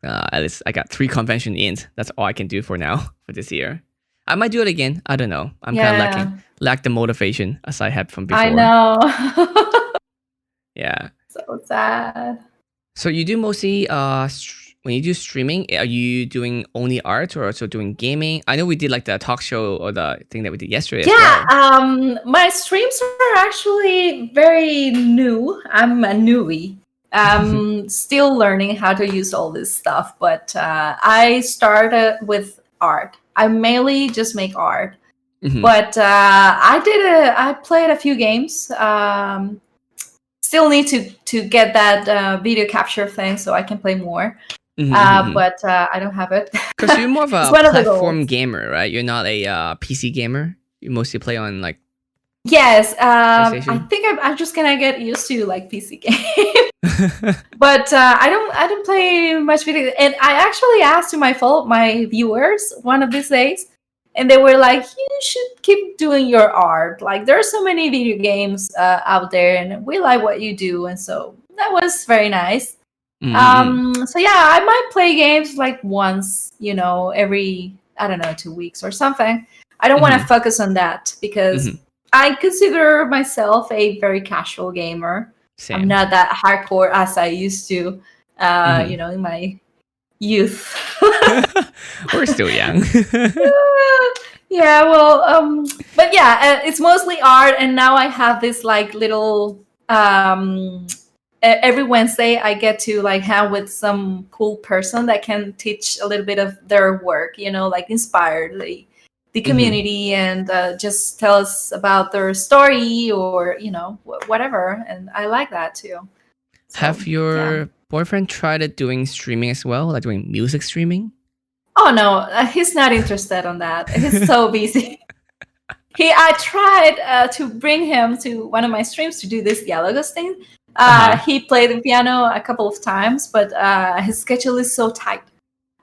at least I got 3 convention in. That's all I can do for now for this year. I might do it again. I don't know. I'm kind of lack the motivation as I had from before. I know. Yeah. So sad. So you do mostly when you do streaming, are you doing only art or also doing gaming? I know we did like the talk show or the thing that we did yesterday. Yeah, as well. My streams are actually very new. I'm a newbie. I'm still learning how to use all this stuff, but I started with art. I mainly just make art, but I played a few games. Still need to get that video capture thing so I can play more. But I don't have it. Because you're more of a platform gamer, right? You're not a PC gamer. You mostly play on like. Yes, I think I'm just gonna get used to like PC game. But I don't play much video. And I actually asked my viewers one of these days, and they were like, "You should keep doing your art. Like there are so many video games out there, and we like what you do." And so that was very nice. So yeah, I might play games like once, every, I don't know, 2 weeks or something. I don't want to focus on that because I consider myself a very casual gamer. Same. I'm not that hardcore as I used to, in my youth. We're still young. Yeah, well, but yeah, it's mostly art, and now I have this like little. Every Wednesday, I get to like hang with some cool person that can teach a little bit of their work, like inspire the community and just tell us about their story or, whatever. And I like that too. So, have your boyfriend tried doing streaming as well, like doing music streaming? Oh, no, he's not interested on that. He's so busy. I tried to bring him to one of my streams to do this dialogos thing. He played the piano a couple of times, but his schedule is so tight.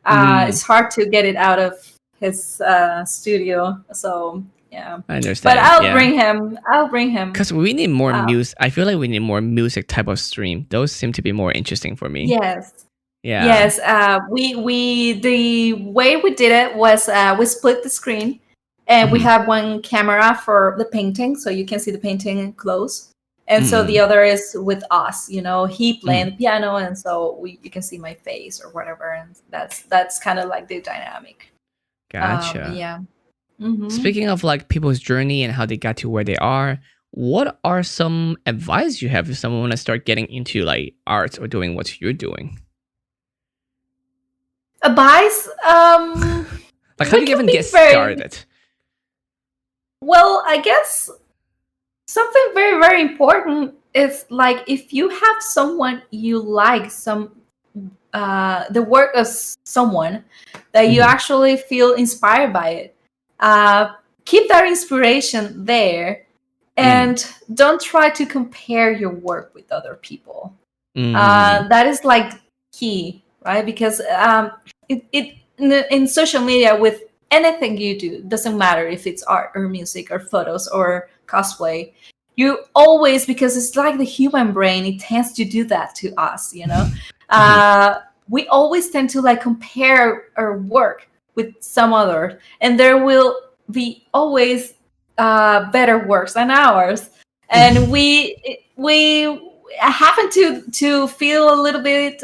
It's hard to get it out of his studio. So yeah, I understand. but I'll bring him. Because we need more music. I feel like we need more music type of stream. Those seem to be more interesting for me. Yes. Yeah. Yes. We the way we did it was we split the screen, and we have one camera for the painting, so you can see the painting close. And so the other is with us, he playing the piano, and so you can see my face or whatever, and that's kind of like the dynamic. Gotcha. Yeah. Speaking of like people's journey and how they got to where they are, what are some advice you have if someone want to start getting into like art or doing what you're doing? Advice? Like how do you even get started? Well, I guess something very, very important is like if you have someone you like, the work of someone that you actually feel inspired by it, keep that inspiration there, and don't try to compare your work with other people. That is like key, right? Because in social media, with anything you do, doesn't matter if it's art or music or photos or cosplay, you always, because it's like the human brain, it tends to do that to us, we always tend to like compare our work with some other, and there will be always better works than ours, and we happen to feel a little bit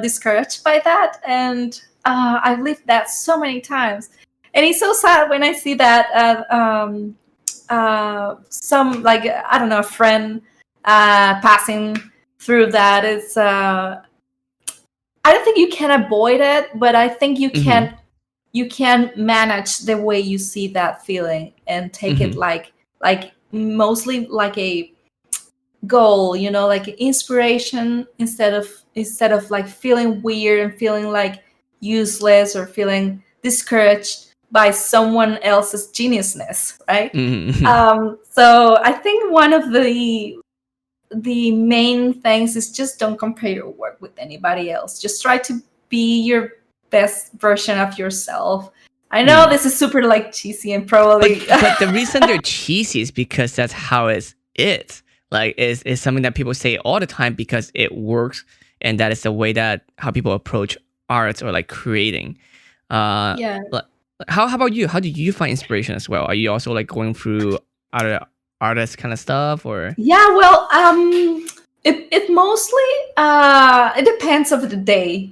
discouraged by that, and I've lived that so many times, and it's so sad when I see that some, like, I don't know, a friend passing through that. It's I don't think you can avoid it, but I think you can manage the way you see that feeling and take it like mostly like a goal, like inspiration, instead of like feeling weird and feeling like useless or feeling discouraged by someone else's geniusness, right? So I think one of the main things is just don't compare your work with anybody else. Just try to be your best version of yourself. I know this is super like cheesy and probably but the reason they're cheesy is because that's how it's like is something that people say all the time because it works, and that is the way that how people approach art or like creating. Yeah. How about you? How do you find inspiration as well? Are you also like going through other artist kind of stuff, or? Yeah, well, it mostly it depends of the day.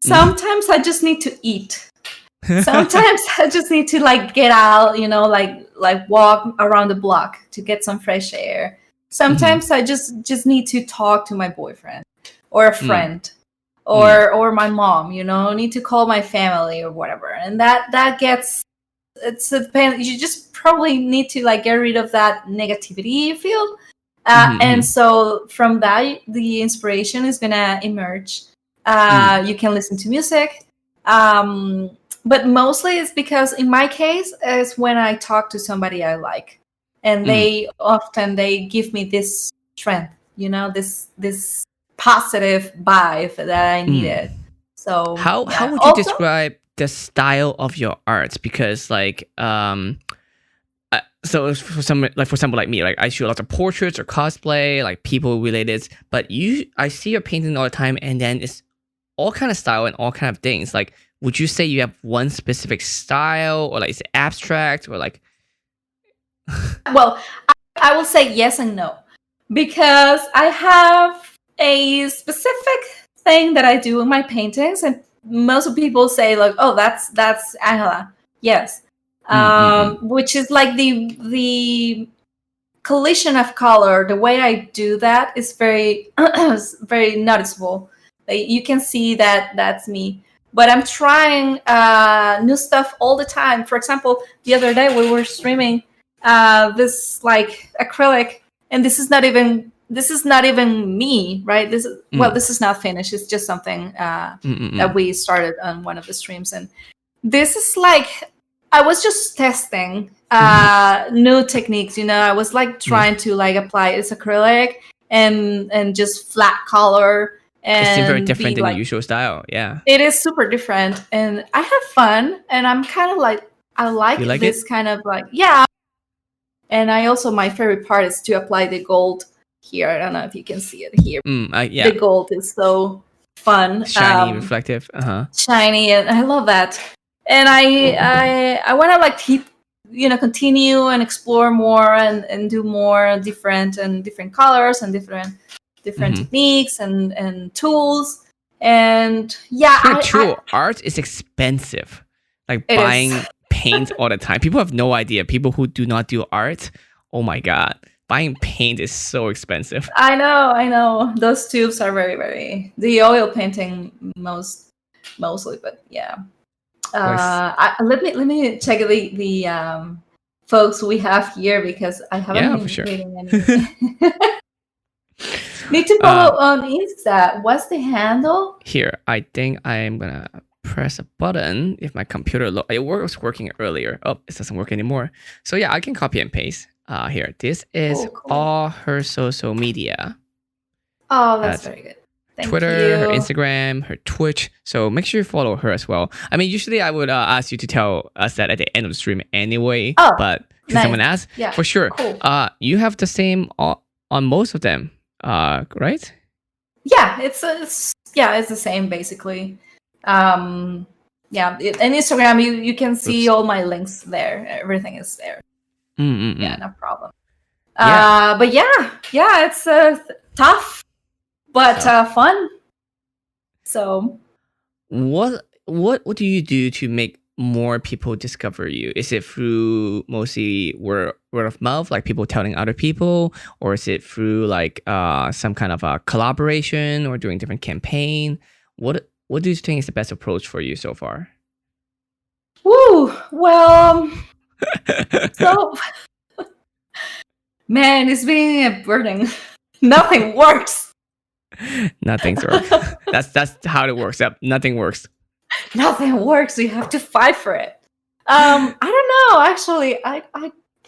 Sometimes I just need to eat. Sometimes I just need to like get out, like walk around the block to get some fresh air. Sometimes I just need to talk to my boyfriend or a friend. Or my mom, need to call my family or whatever, and that gets, it's a pain. You just probably need to like get rid of that negativity you feel, and so from that the inspiration is gonna emerge. You can listen to music, but mostly it's because in my case is when I talk to somebody I like, and they give me this strength, this positive vibe that I needed. So how would you describe the style of your art? Because like so for example like me, like I shoot lots of portraits or cosplay, like people related, but I see your painting all the time, and then it's all kind of style and all kind of things. Like, would you say you have one specific style, or like is it abstract, or like? Well, I will say yes and no, because I have a specific thing that I do in my paintings, and most people say like, "Oh, that's Angela." Yes, which is like the collision of color. The way I do that is very very noticeable. Like, you can see that that's me. But I'm trying new stuff all the time. For example, the other day we were streaming this like acrylic, and this is not even me, right? This is not finished. It's just something that we started on one of the streams, and this is like, I was just testing new techniques. I was like trying to like apply this acrylic, and just flat color It seems very and different be than the like, usual style. Yeah. it is super different, and I have fun, and I'm kind of like, I like You like this it? kind of like, yeah. And I also, my favorite part is to apply the gold here. I don't know if you can see it here. Yeah. The gold is so fun, Shiny, reflective. shiny, and I love that. And I want to like keep, continue and explore more and do more different colors and different techniques and tools. And yeah, Here too, art is expensive. Like it buying is. paint all the time. People have no idea. People who do not do art, oh my god, buying paint is so expensive. I know. Those tubes are very, very, the oil painting mostly, but yeah. Let me check the folks we have here, because I haven't Yeah, been for sure. reading any. Need to follow on Insta. What's the handle? Here, I think I am gonna press a button if my computer it was working earlier. Oh, it doesn't work anymore. So yeah, I can copy and paste. Here, this is Cool. all her social media. Oh, that's very good. Thank Twitter, you. her Instagram, her Twitch. So make sure you follow her as well. I mean, usually I would ask you to tell us that at the end of the stream anyway. Oh, but since nice. someone asked, Yeah, for sure. cool. You have the same on most of them, right? Yeah, it's the same basically. And Instagram, you can see all my links there. Everything is there. Yeah, no problem. Yeah. But yeah, it's tough, but fun. So, what do you do to make more people discover you? Is it through mostly word of mouth, like people telling other people, or is it through like some kind of a collaboration or doing different campaign? What do you think is the best approach for you so far? woo, well, so man, it's been a burden. Nothing works. Nothing's works. That's how it works. Yep, nothing works. Nothing works. You have to fight for it. I don't know. Actually, I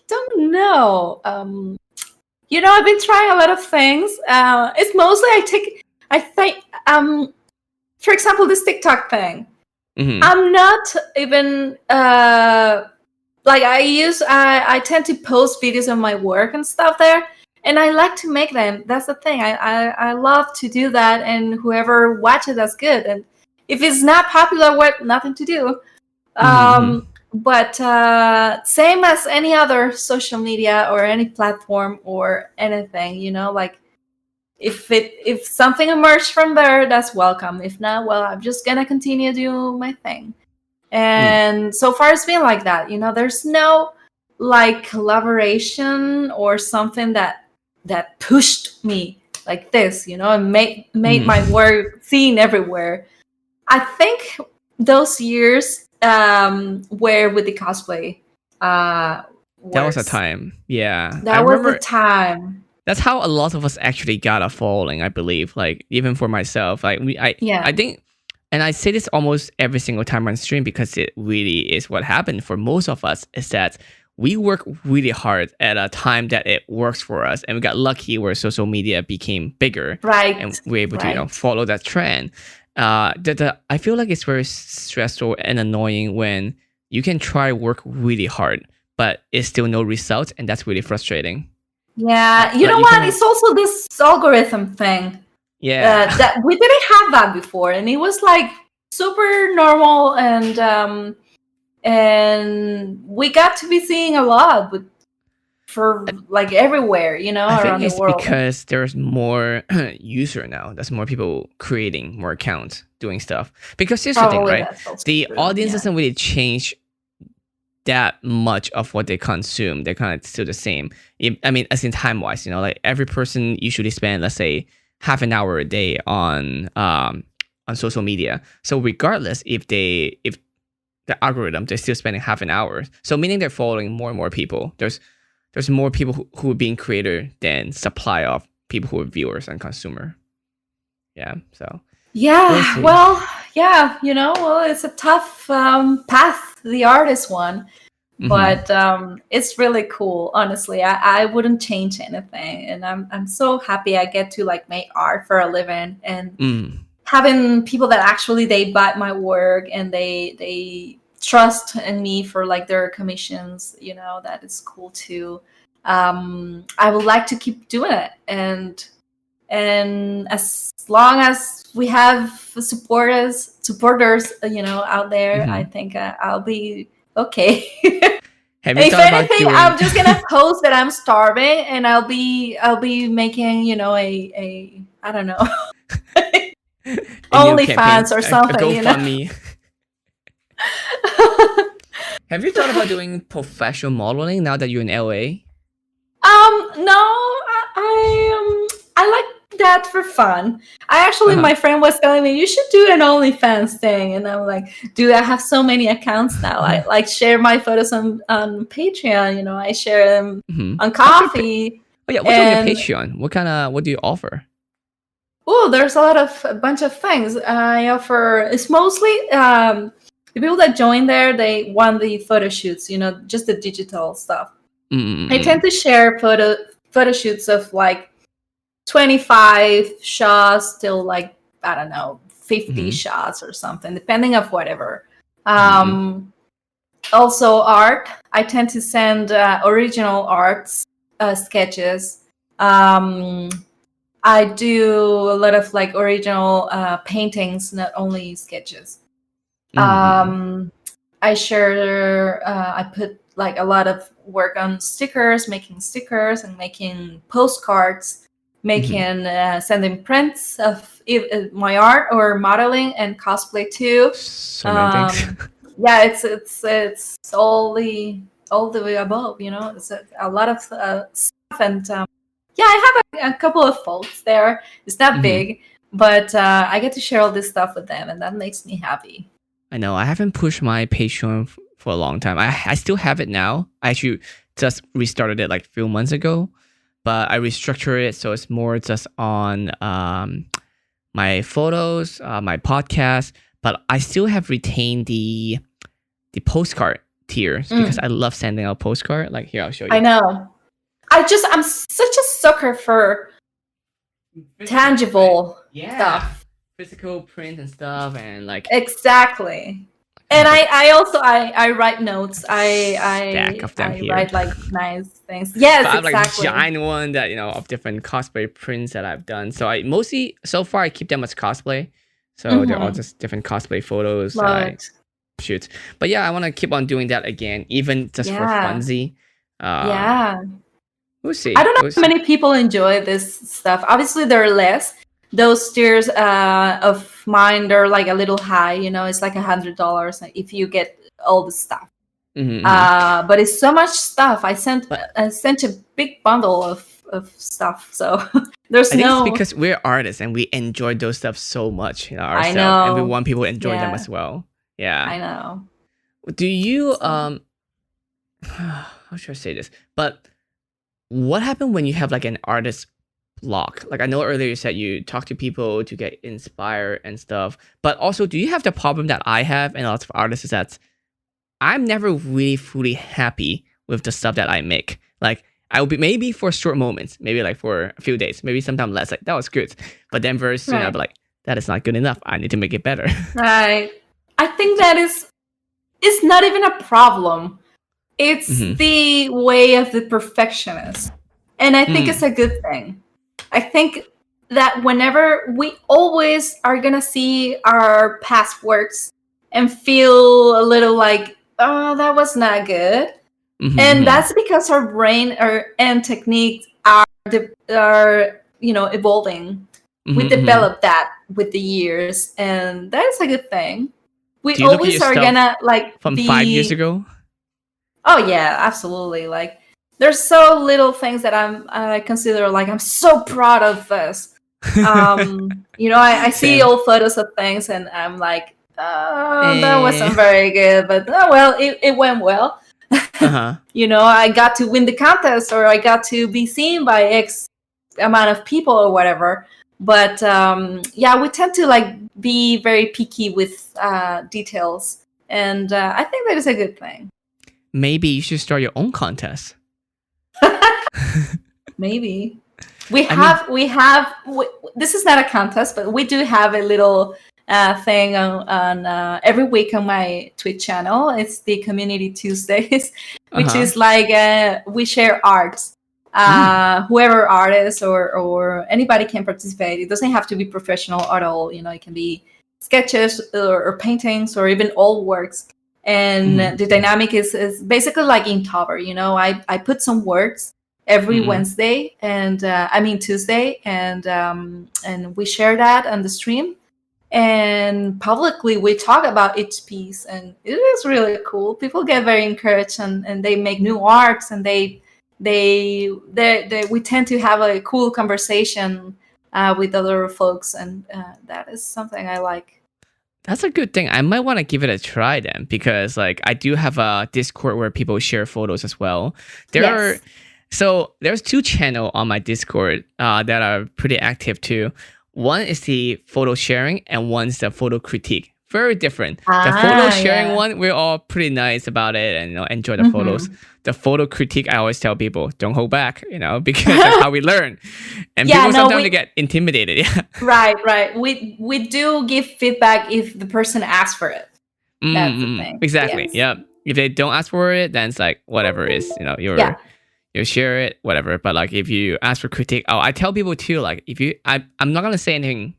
don't know. I've been trying a lot of things. It's mostly I think for example, this TikTok thing. Mm-hmm. I'm not even like I tend to post videos of my work and stuff there, and I like to make them. That's the thing. I love to do that, and whoever watches, that's good. And if it's not popular, what, nothing to do. But same as any other social media or any platform or anything, like if something emerged from there, that's welcome. If not, well, I'm just gonna continue doing my thing. And so far it's been like that. There's no like collaboration or something that pushed me like this, and made my work seen everywhere. I think those years were with the cosplay. That was a time. Yeah. That was the time. That's how a lot of us actually got a following, I believe. Like, even for myself, like I think, and I say this almost every single time on stream because it really is what happened for most of us, is that we work really hard at a time that it works for us, and we got lucky where social media became bigger, right? And we're able to follow that trend. I feel like it's very stressful and annoying when you can try work really hard, but it's still no result, and that's really frustrating. Yeah, you know what? It's also this algorithm thing. Yeah, that we didn't have that before, and it was like super normal, and we got to be seeing a lot for like everywhere, around the world. Because there's more user now. There's more people creating more accounts, doing stuff. Because here's the thing, right? The audience doesn't really change that much of what they consume. They're kind of still the same. I mean, as in time wise, like every person usually spend, let's say, half an hour a day on social media. So regardless if the algorithm, they're still spending half an hour. So meaning they're following more and more people. There's more people who are being creator than supply of people who are viewers and consumer. Yeah. So. Yeah. Well, yeah. Well, it's a tough path the artist one, But it's really cool. Honestly, I wouldn't change anything, and I'm so happy I get to like make art for a living, and having people that actually they buy my work and they trust in me for like their commissions. That is cool too. I would like to keep doing it, and as long as we have supporters, out there, I think I'll be okay. Have you If thought about anything, doing? I'm just gonna post that I'm starving, and I'll be making a I don't know a new campaign, OnlyFans or a something. GoFundMe. Have you thought about doing professional modeling now that you're in LA? No, I like that for fun. My friend was telling me you should do an OnlyFans thing, and I'm like, dude, I have so many accounts now. I like share my photos on Patreon. I share them on Coffee. Oh yeah, what's on your Patreon? What do you offer? Oh, there's a bunch of things I offer. It's mostly the people that join there. They want the photo shoots, just the digital stuff. I tend to share photo shoots of like 25 shots till like, I don't know, 50 shots or something, depending of whatever. Also art. I tend to send original arts sketches. I do a lot of like original paintings, not only sketches. I share, I put like a lot of work on stickers, making stickers and making postcards, making sending prints of my art or modeling and cosplay too. So many things. Yeah, it's all the way above. It's a lot of stuff, and yeah, I have a couple of folks there. It's not big, but I get to share all this stuff with them, and that makes me happy. I know. I haven't pushed my Patreon for a long time. I still have it now. I actually just restarted it like a few months ago, but I restructured it so it's more just on my photos, my podcast. But I still have retained the postcard tiers because I love sending out postcard. Like here, I'll show you. I know. I'm such a sucker for tangible stuff. Physical print and stuff, and like exactly. And I also write notes. I stack of them here. write like nice things. Yes, but exactly. I have like giant one that of different cosplay prints that I've done. So I mostly so far I keep them as cosplay. So they're all just different cosplay photos that I shoot. But yeah, I want to keep on doing that again, even just for funsy. We'll see. I don't know how many people enjoy this stuff. Obviously, there are less. Those tiers of mine, they're like a little high. It's like $100 if you get all the stuff. But it's so much stuff. I sent a big bundle of stuff. So there's I think it's because we're artists and we enjoy those stuff so much ourselves. I know. And we want people to enjoy them as well. Yeah. I know. Do you how should I say this? But what happened when you have like an artist block? Like I know earlier you said you talk to people to get inspired and stuff, but also do you have the problem that I have and lots of artists is that I'm never really fully happy with the stuff that I make. Like I will be maybe for short moments, maybe like for a few days, maybe sometime less, like that was good. But then very soon I'll be like, that is not good enough. I need to make it better. Right. I think it's not even a problem. It's the way of the perfectionist. And I think it's a good thing. I think that whenever we always are going to see our past works and feel a little like, oh, that was not good. And that's because our brain and techniques are evolving. We develop that with the years, and that is a good thing. We always are going to like from 5 years ago. Oh yeah, absolutely. Like there's so little things that I consider like I'm so proud of this. I see old photos of things and I'm like, that wasn't very good, but well, it went well. I got to win the contest or I got to be seen by X amount of people or whatever. But we tend to like be very picky with details, and I think that is a good thing. maybe you should start your own contest. Maybe we have. This is not a contest, but we do have a little thing on every week on my Twitch channel. It's the Community Tuesdays, which is like we share arts. Whoever artist or anybody can participate. It doesn't have to be professional at all. You know, it can be sketches or paintings or even old works. And the dynamic is basically like Inktober. You know, I put some words every Wednesday and Tuesday, and we share that on the stream. And publicly we talk about each piece, and it is really cool. People get very encouraged, and they make new arts, and we tend to have a cool conversation with other folks, and that is something I like. That's a good thing. I might want to give it a try then, because like I do have a Discord where people share photos as well. There's 2 channels on my Discord that are pretty active too. One is the photo sharing, and one's the photo critique. Very different. The photo sharing one, we're all pretty nice about it and enjoy the photos. The photo critique, I always tell people, don't hold back, because that's how we learn. And people sometimes they get intimidated. Yeah. Right. We do give feedback if the person asks for it. That's the thing. Exactly. Yes. Yeah. If they don't ask for it, then it's like whatever it is, you share it, whatever. But like if you ask for critique, I tell people too, like I'm not gonna say anything,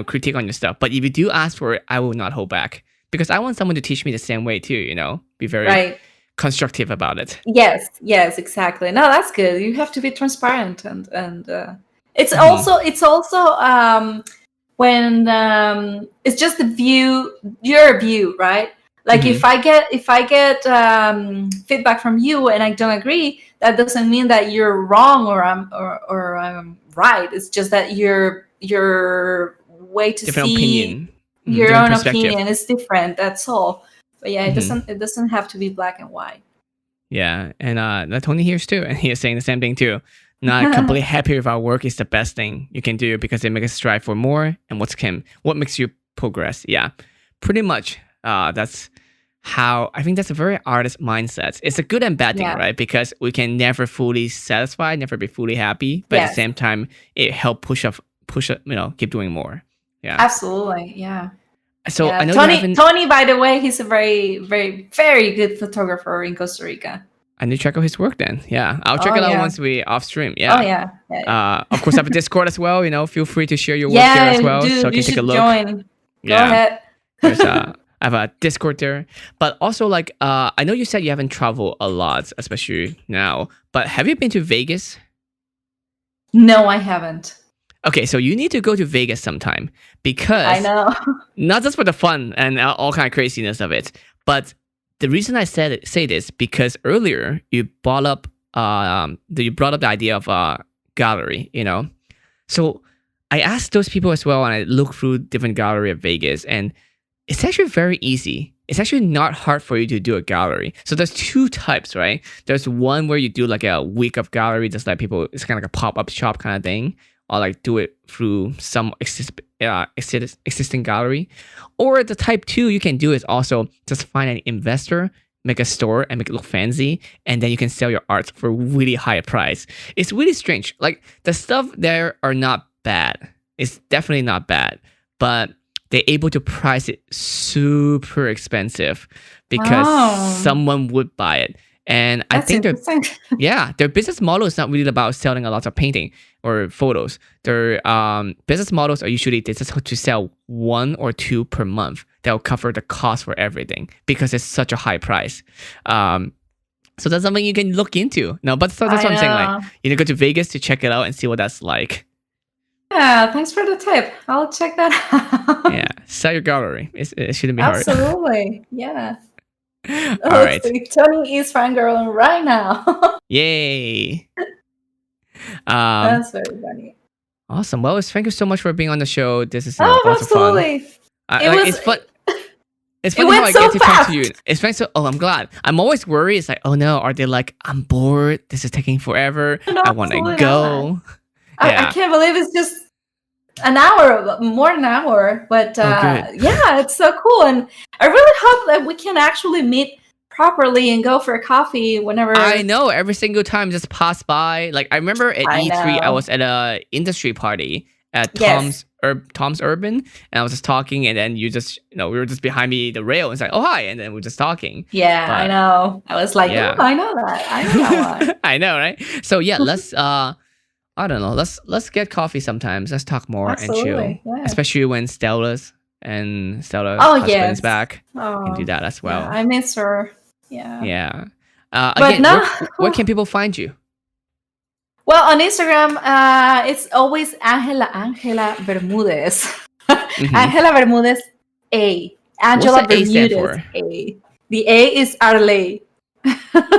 critique on your stuff. But if you do ask for it, I will not hold back, because I want someone to teach me the same way too. Be very constructive about it. Yes, exactly. No, that's good. You have to be transparent, and it's also when it's just your view, right? Like if I get feedback from you and I don't agree, that doesn't mean that you're wrong or I'm right. It's just that your way to different see opinion. Your own opinion is different. That's all. But yeah, it doesn't have to be black and white. Yeah, and Tony hears too, and he is saying the same thing too. Not completely happy with our work is the best thing you can do, because it makes us strive for more, and what makes you progress. Yeah, pretty much. That's how I think that's a very artist mindset. It's a good and bad thing, right? Because we can never fully satisfy, never be fully happy, but at the same time, it helps push up, keep doing more. Yeah, absolutely. Yeah. So I know Tony, by the way, he's a very, very, very good photographer in Costa Rica. I need to check out his work then. Yeah, I'll check it out once we off stream. Yeah. Oh yeah. Of course, I have a Discord as well. Feel free to share your work there as well, so I can take a look. Join. Go ahead. I have a Discord there, but also like I know you said you haven't traveled a lot, especially now. But have you been to Vegas? No, I haven't. Okay, so you need to go to Vegas sometime, because I know. Not just for the fun and all kind of craziness of it, but the reason I say this because earlier you brought up the idea of a gallery, So I asked those people as well, and I looked through different gallery of Vegas, and it's actually very easy. It's actually not hard for you to do a gallery. So there's 2 types, right? There's one where you do like a week of gallery, just like people, it's kind of like a pop-up shop kind of thing, or like do it through some existing gallery. Or the type 2 you can do is also just find an investor, make a store and make it look fancy, and then you can sell your art for a really high price. It's really strange. Like the stuff there are not bad. It's definitely not bad, but they're able to price it super expensive because someone would buy it. And I think their business model is not really about selling a lot of painting or photos. Their business models are usually just to sell 1 or 2 per month. They'll cover the cost for everything because it's such a high price. So that's something you can look into. No, but that's what I'm saying. Like, you need to go to Vegas to check it out and see what that's like. Yeah, thanks for the tip. I'll check that out. Yeah, sell your gallery. It shouldn't be hard. Absolutely, yeah. All right. Tony is fangirling right now. Yay. That's very funny. Awesome. Well, thank you so much for being on the show. This is absolutely. Fun. It's fun. It's funny how I get to talk to you. It's fun. So, I'm glad. I'm always worried. It's like, oh no, are they like, I'm bored. This is taking forever. No, I want to go. I can't believe it's just an hour, more than an hour. But yeah, it's so cool. And I really hope that we can actually meet properly and go for a coffee whenever. I know, every single time just pass by. Like I remember at I E3, I know. was at a industry party at Yes. Tom's Urban, and I was just talking, and then you just, we were just behind me the rail, and it's like, oh hi, and then we're just talking. Yeah, I But know. I was like, yeah, oh, I know that. I know that one. I know, right? So yeah, let's I don't know, let's get coffee sometimes. Let's talk more and chill, Absolutely. Yeah. especially when Stella's Oh, husband is yes. back. We can do Oh, that as yeah, well. I miss her. Yeah. Yeah. But Again, no. where can people find you? Well, on Instagram, it's always Angela Bermúdez. Mhm. Angela Bermúdez A. Angela What's the A stand Bermúdez for? A. The A is Arley.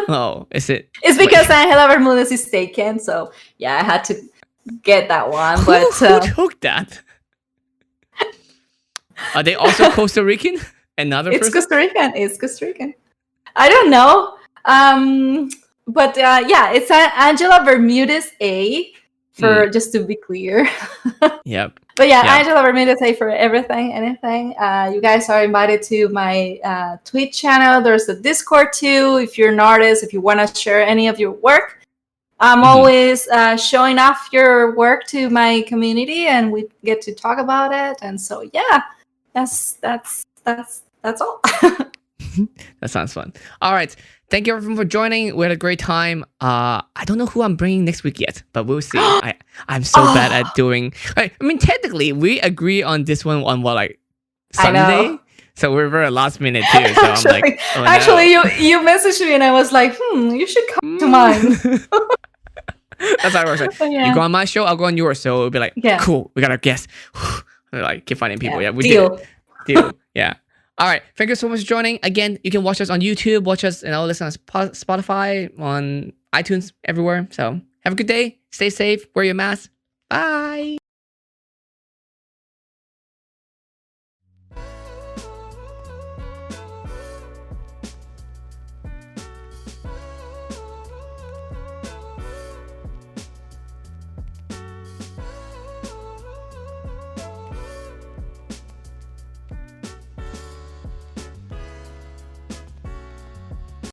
Oh, is it? It's because Angela Bermúdez is taken, so yeah, I had to get that one. But Who took that? Are they also Costa Rican? Another it's person? Costa Rican. It's Costa Rican. I don't know. But yeah, it's Angela Bermúdez A. For just to be clear. Yep. But yeah, Yep. Angela Bermúdez A for everything, anything. You guys are invited to my Twitch channel. There's a Discord too. If you're an artist, if you want to share any of your work, I'm always showing off your work to my community, and we get to talk about it. And so yeah, that's all. That sounds fun. All right. Thank you everyone for joining. We had a great time. I don't know who I'm bringing next week yet, but we'll see. I'm so bad at doing. I mean, technically, we agree on this one on Sunday. So we're very last minute too. So I'm like, oh, actually, you messaged me, and I was like, you should come to mine. That's how it works. Like, you go on my show, I'll go on yours. So it'll be like, cool. We got a guest. Like, keep finding people. Yeah, we did it. Deal. Yeah. All right. Thank you so much for joining. Again, you can watch us on YouTube, watch us, listen on Spotify, on iTunes, everywhere. So have a good day. Stay safe. Wear your mask. Bye.